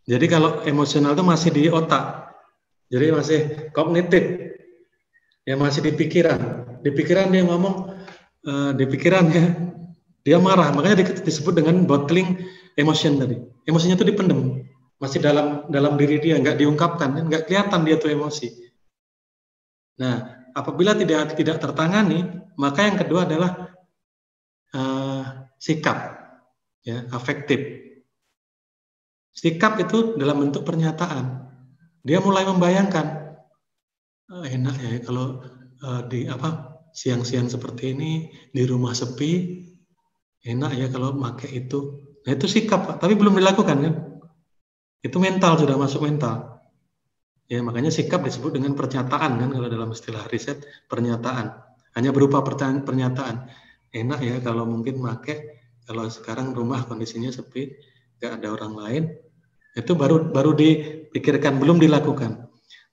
Jadi kalau emosional itu masih di otak, jadi masih kognitif, ya masih di pikiran. Di pikiran dia ngomong, di pikirannya dia marah, makanya disebut dengan bottling emotion tadi. Emosinya itu dipendem, masih dalam diri dia, nggak diungkapkan, nggak kelihatan dia tuh emosi. Nah, apabila tidak tertangani, maka yang kedua adalah sikap, ya, afektif. Sikap itu dalam bentuk pernyataan. Dia mulai membayangkan, enak ya kalau di siang-siang seperti ini di rumah sepi, enak ya kalau pakai itu. Nah itu sikap, Pak. Tapi belum dilakukan kan? Itu mental, sudah masuk mental. Ya makanya sikap disebut dengan pernyataan kan, kalau dalam istilah riset pernyataan. Hanya berupa pernyataan. Enak ya kalau mungkin pakai, kalau sekarang rumah kondisinya sepi, nggak ada orang lain. Itu baru dipikirkan, belum dilakukan.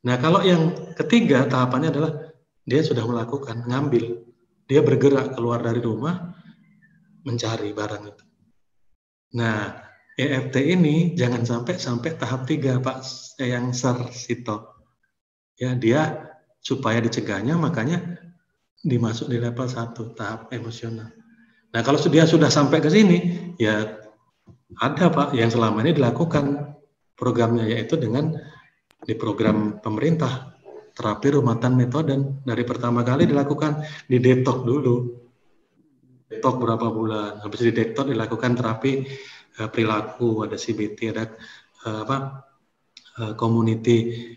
Nah, kalau yang ketiga tahapannya adalah dia sudah melakukan, ngambil. Dia bergerak keluar dari rumah, mencari barang itu. Nah, EFT ini jangan sampai tahap 3, Pak yang Sito. Ya, dia supaya dicegahnya, makanya dimasuk di level 1, tahap emosional. Nah, kalau dia sudah sampai ke sini, ya ada, Pak, yang selama ini dilakukan programnya, yaitu dengan di program pemerintah terapi rumatan metoden. Dari pertama kali dilakukan di detok dulu, detok berapa bulan, habis di detok dilakukan terapi perilaku, ada CBT, ada community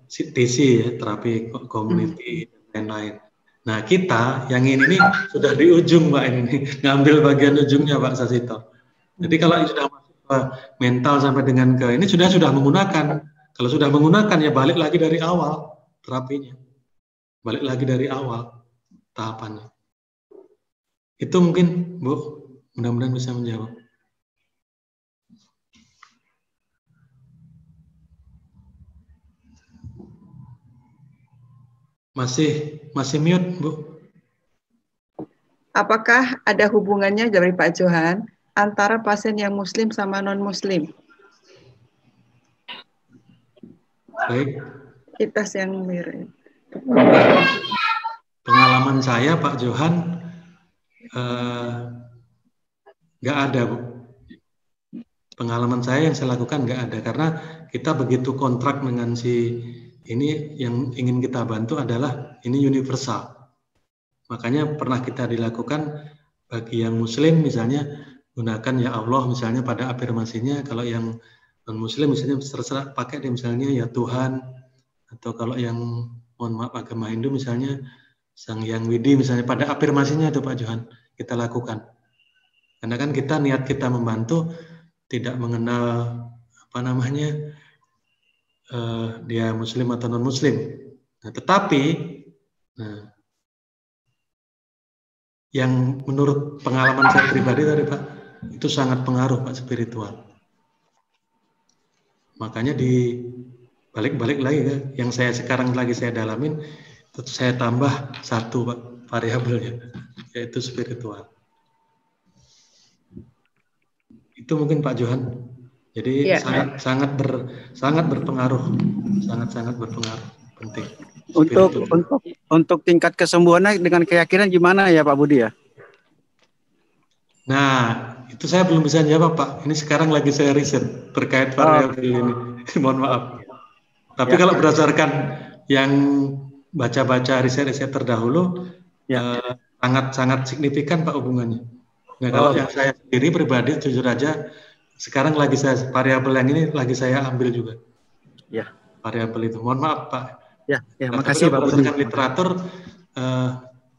TC ya, terapi community dan lain-lain. Nah kita yang ini sudah di ujung, Pak, ini ngambil bagian ujungnya, Pak Sasito. Jadi kalau sudah masuk ke mental sampai dengan ke ini sudah menggunakan. Kalau sudah menggunakan ya balik lagi dari awal terapinya. Balik lagi dari awal tahapannya. Itu mungkin, Bu, mudah-mudahan bisa menjawab. Masih mute, Bu. Apakah ada hubungannya dari Pak Johan antara pasien yang muslim sama non-muslim? Baik. Kita yang mirip. Pengalaman saya, Pak Johan, nggak ada, Bu. Pengalaman saya yang saya lakukan nggak ada, karena kita begitu kontrak dengan si ini, yang ingin kita bantu adalah ini universal. Makanya pernah kita dilakukan bagi yang muslim misalnya gunakan ya Allah misalnya pada afirmasinya, kalau yang non muslim misalnya terserah pakai misalnya ya Tuhan, atau kalau yang mohon maaf agama Hindu misalnya Sang Hyang Widi misalnya, pada afirmasinya itu Pak Johan kita lakukan. Karena kan kita niat kita membantu, tidak mengenal dia muslim atau non muslim. Nah, tetapi yang menurut pengalaman saya pribadi tadi, Pak, itu sangat pengaruh, Pak, spiritual. Makanya di balik lagi kan, yang sekarang lagi saya dalamin, itu saya tambah satu, Pak, variabelnya, yaitu spiritual. Itu mungkin Pak Johan. Jadi ya, sangat berpengaruh, sangat berpengaruh, penting. Untuk tingkat kesembuhannya dengan keyakinan gimana ya Pak Budi ya? Nah, itu saya belum bisa jawab, Pak. Ini sekarang lagi saya riset terkait variabel ini. Mohon maaf. Tapi kalau berdasarkan yang baca-baca riset-riset terdahulu, sangat signifikan, Pak, hubungannya. Nah, kalau yang saya sendiri pribadi jujur aja, sekarang lagi variabel yang ini lagi saya ambil juga. Ya. Variabel itu. Mohon maaf, Pak. Ya, makasih Pak Budi. Berdasarkan literatur,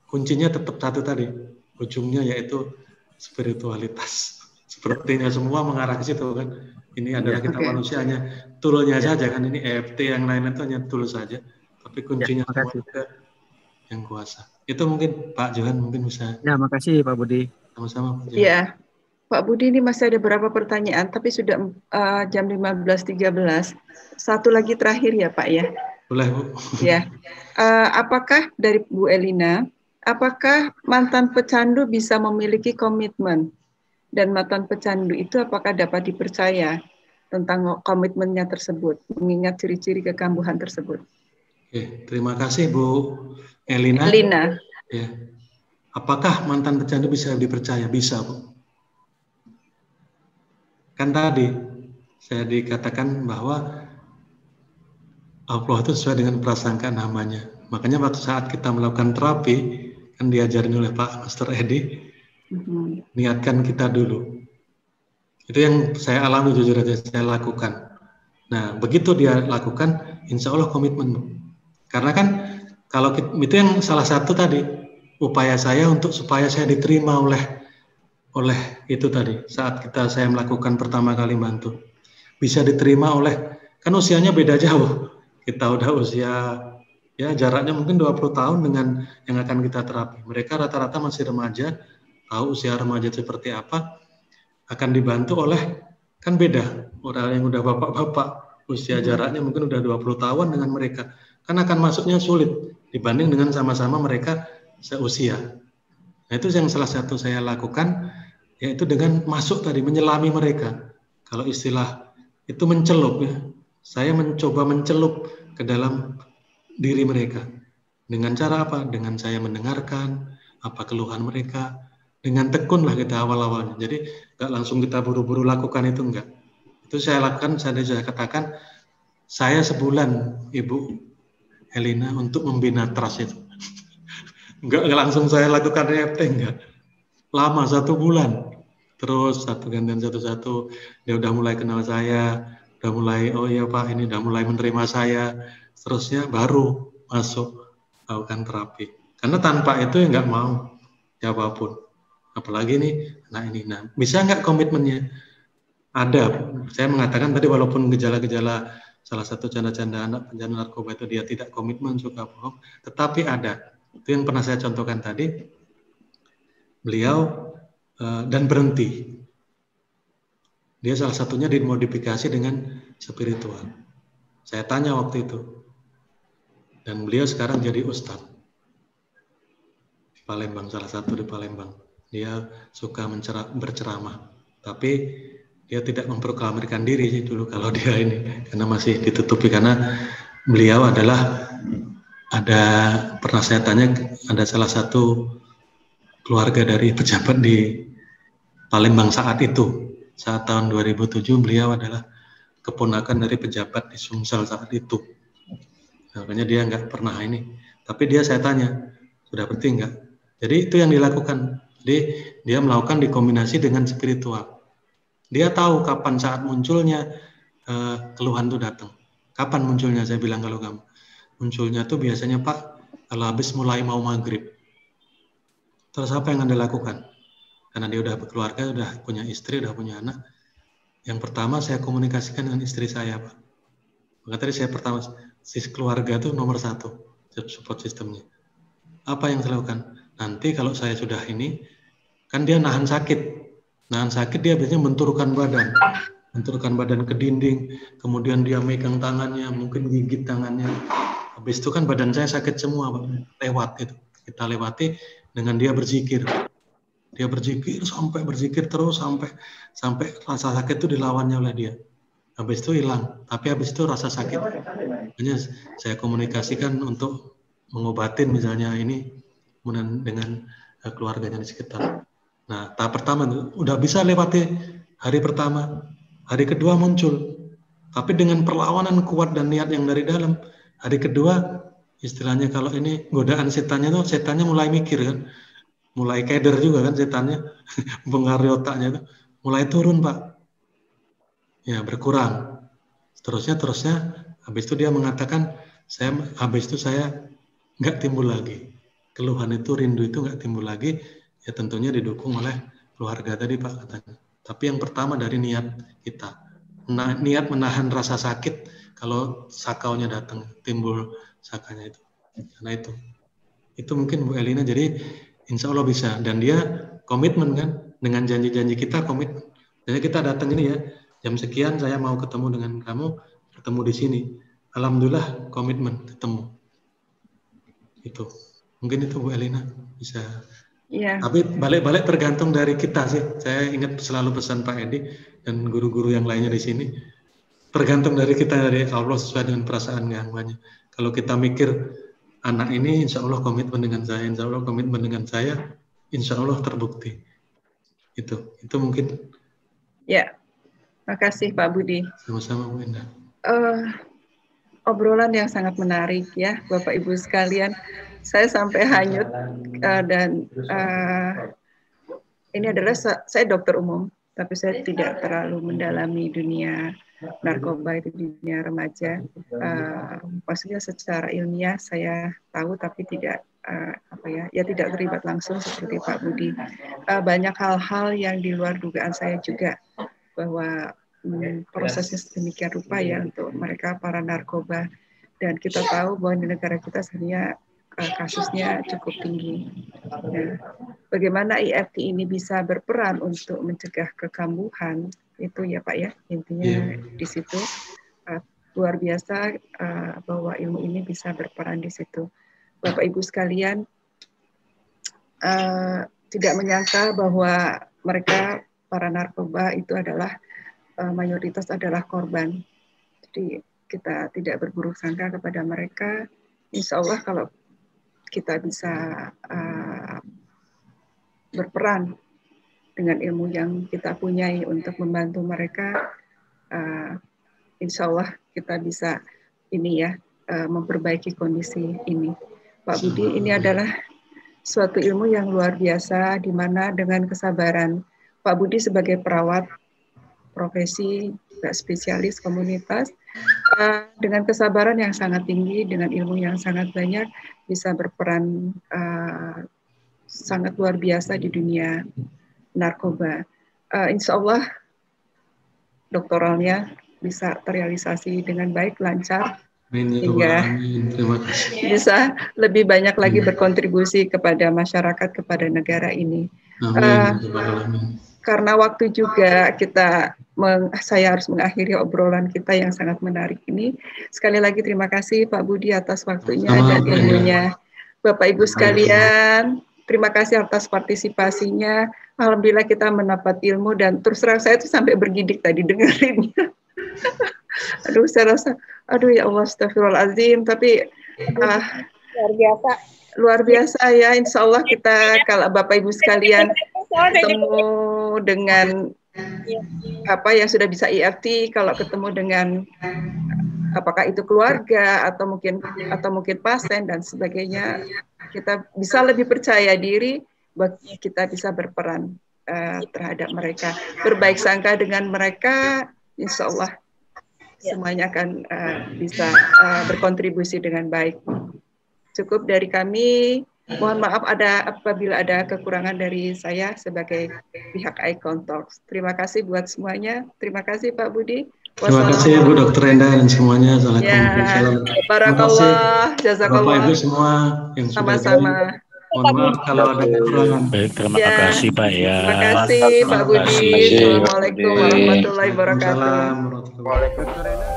kuncinya tetap satu tadi. Ujungnya yaitu spiritualitas. Sepertinya semua mengarah ke situ kan. Ini adalah kita Oke. manusianya, toolnya saja kan, ini EFT yang lain itu hanya tool saja, tapi kuncinya semua makasih. juga yang kuasa. Itu mungkin Pak Johan mungkin bisa. Ya, makasih Pak Budi. Sama-sama Pak Johan. Iya, Pak Budi, ini masih ada beberapa pertanyaan, tapi sudah jam 15.13. Satu lagi terakhir ya Pak ya. Boleh Bu. Ya, apakah dari Bu Elina, apakah mantan pecandu bisa memiliki komitmen? Dan mantan pecandu itu apakah dapat dipercaya tentang komitmennya tersebut, mengingat ciri-ciri kekambuhan tersebut? Oke, terima kasih Bu Elina. Ya. Apakah mantan pecandu bisa dipercaya? Bisa Bu. Kan tadi saya dikatakan bahwa Allah itu sesuai dengan prasangka namanya. Makanya waktu saat kita melakukan terapi, kan diajarin oleh Pak Master Edi, niatkan kita dulu. Itu yang saya alami, jujur aja saya lakukan. Nah, begitu dia lakukan, insya Allah komitmen. Karena kan kalau itu yang salah satu tadi upaya saya untuk supaya saya diterima oleh itu tadi saat saya melakukan pertama kali bantu, bisa diterima oleh, kan usianya beda jauh. Kita udah usia ya jaraknya mungkin 20 tahun dengan yang akan kita terapi. Mereka rata-rata masih remaja, tahu usia remaja seperti apa, akan dibantu oleh, kan beda orang yang udah bapak-bapak, usia jaraknya mungkin udah 20 tahun dengan mereka, kan akan masuknya sulit dibanding dengan sama-sama mereka seusia. Nah, itu yang salah satu saya lakukan, yaitu dengan masuk tadi, menyelami mereka. Kalau istilah itu mencelup ya, saya mencoba mencelup ke dalam diri mereka. Dengan cara apa? Dengan saya mendengarkan apa keluhan mereka, dengan tekun lah kita awal-awalnya. Jadi nggak langsung kita buru-buru lakukan itu, enggak. Itu saya lakukan, saya katakan, saya sebulan Ibu Elina untuk membina trust itu. Enggak langsung saya lakukan EFT, enggak. Lama, 1 bulan. Terus satu gantian satu-satu, dia udah mulai kenal saya, udah mulai, oh iya Pak, ini udah mulai menerima saya. Seterusnya baru masuk lakukan terapi. Karena tanpa itu ya nggak mau siapapun. Apalagi nih, nah bisa nggak komitmennya? Ada. Saya mengatakan tadi walaupun gejala-gejala salah satu canda-canda anak pencandu narkoba itu dia tidak komitmen, suka bohong, tetapi ada. Itu yang pernah saya contohkan tadi. Beliau dan berhenti. Dia salah satunya dimodifikasi dengan spiritual. Saya tanya waktu itu. Dan beliau sekarang jadi ustadz. Di Palembang, salah satu di Palembang. Dia suka berceramah. Tapi dia tidak memproklamirkan diri sih dulu kalau dia ini. Karena masih ditutupi. Karena beliau adalah, pernah saya tanya, ada salah satu keluarga dari pejabat di Palembang saat itu. Saat tahun 2007 beliau adalah keponakan dari pejabat di Sumsel saat itu. Makanya dia nggak pernah ini. Tapi saya tanya, sudah berhenti nggak? Jadi itu yang dilakukan. Jadi dia melakukan dikombinasi dengan spiritual. Dia tahu kapan saat munculnya keluhan itu datang. Kapan munculnya? Saya bilang kalau kamu. Munculnya tuh biasanya Pak, kalau habis mulai mau maghrib. Terus apa yang Anda lakukan? Karena dia udah berkeluarga, udah punya istri, udah punya anak. Yang pertama saya komunikasikan dengan istri saya, Pak. Maka tadi saya pertama, keluarga itu nomor 1, support sistemnya. Apa yang saya lakukan? Nanti kalau saya sudah ini, kan dia nahan sakit. Nahan sakit dia biasanya benturkan badan ke dinding, kemudian dia megang tangannya, mungkin gigit tangannya. Habis itu kan badan saya sakit semua, Pak. Lewat itu. Kita lewati dengan dia berzikir. Dia berzikir terus sampai rasa sakit itu dilawannya oleh dia. Habis itu hilang, tapi habis itu rasa sakit. Hanya saya komunikasikan untuk mengobatin misalnya ini dengan keluarganya di sekitar. Nah, tahap pertama udah bisa lewati hari pertama, hari kedua muncul. Tapi dengan perlawanan kuat dan niat yang dari dalam, hari kedua istilahnya kalau ini godaan setannya mulai mikir kan. Mulai keder juga kan setannya, mempengaruhi otaknya itu, mulai turun Pak, ya berkurang. Terusnya, habis itu dia mengatakan, habis itu saya nggak timbul lagi, keluhan itu, rindu itu nggak timbul lagi, ya tentunya didukung oleh keluarga tadi Pak katanya. Tapi yang pertama dari niat kita, niat menahan rasa sakit kalau sakaunya datang, timbul sakanya itu. Karena itu mungkin Bu Elina, jadi insya Allah bisa. Dan dia komitmen kan, dengan janji-janji kita komitmen. Jadi kita datang ini ya, jam sekian saya mau ketemu dengan kamu, ketemu di sini. Alhamdulillah komitmen ketemu. Itu mungkin itu Bu Elina bisa. Iya. Tapi balik-balik tergantung dari kita sih. Saya ingat selalu pesan Pak Edi dan guru-guru yang lainnya di sini. Tergantung dari kita, dari Allah sesuai dengan perasaan yang banyak. Kalau kita mikir anak ini insya Allah komitmen dengan saya, insya Allah komitmen dengan saya, insya Allah terbukti. Itu mungkin. Ya, makasih Pak Budi. Sama-sama Bu Indah. Obrolan yang sangat menarik ya Bapak Ibu sekalian. Saya sampai hanyut dan ini adalah saya dokter umum, tapi saya tidak terlalu mendalami dunia narkoba itu, dunia remaja. Maksudnya secara ilmiah saya tahu, tapi tidak tidak terlibat langsung seperti Pak Budi. Banyak hal-hal yang di luar dugaan saya juga, bahwa prosesnya sedemikian rupa ya untuk mereka para narkoba, dan kita tahu bahwa di negara kita sebenarnya kasusnya cukup tinggi. Nah, bagaimana IFT ini bisa berperan untuk mencegah kekambuhan, itu ya Pak ya, intinya di situ. Luar biasa bahwa ilmu ini bisa berperan di situ. Bapak Ibu sekalian, tidak menyangka bahwa mereka para narkoba itu adalah mayoritas adalah korban. Jadi kita tidak berburuk sangka kepada mereka. Insya Allah kalau kita bisa berperan dengan ilmu yang kita punyai untuk membantu mereka, insya Allah kita bisa memperbaiki kondisi ini. Pak Budi, ini adalah suatu ilmu yang luar biasa, di mana dengan kesabaran Pak Budi sebagai perawat profesi, spesialis komunitas, dengan kesabaran yang sangat tinggi, dengan ilmu yang sangat banyak, bisa berperan sangat luar biasa di dunia narkoba. Insya Allah doktoralnya bisa terrealisasi dengan baik, lancar, sehingga bisa lebih banyak lagi berkontribusi kepada masyarakat, kepada negara ini. Karena waktu juga saya harus mengakhiri obrolan kita yang sangat menarik ini. Sekali lagi terima kasih Pak Budi atas waktunya dan ilmunya. Bapak Ibu sekalian, terima kasih atas partisipasinya. Alhamdulillah kita mendapat ilmu, dan terus terang saya tuh sampai bergidik tadi dengerinnya. Aduh, saya rasa, ya Allah, astagfirullahaladzim. Tapi luar biasa ya. Insya Allah kita, kalau Bapak Ibu sekalian ketemu dengan yang sudah bisa IFT, kalau ketemu dengan apakah itu keluarga atau mungkin pasien dan sebagainya, kita bisa lebih percaya diri bahwa kita bisa berperan terhadap mereka, berbaik sangka dengan mereka. Insya Allah semuanya akan bisa berkontribusi dengan baik. Cukup dari kami. Mohon maaf apabila ada kekurangan dari saya sebagai pihak Icon Talks. Terima kasih buat semuanya. Terima kasih Pak Budi. Terima kasih Bu Dr. Endah dan semuanya. Assalamualaikum. Barakallah. Jazakallah. Bapak Ibu semua yang sama-sama. Mohon maaf kalau ada kekurangan. Baik, terima kasih Pak ya. Terima kasih Pak Budi. Assalamualaikum warahmatullahi wabarakatuh. Waalaikumsalam warahmatullahi wabarakatuh.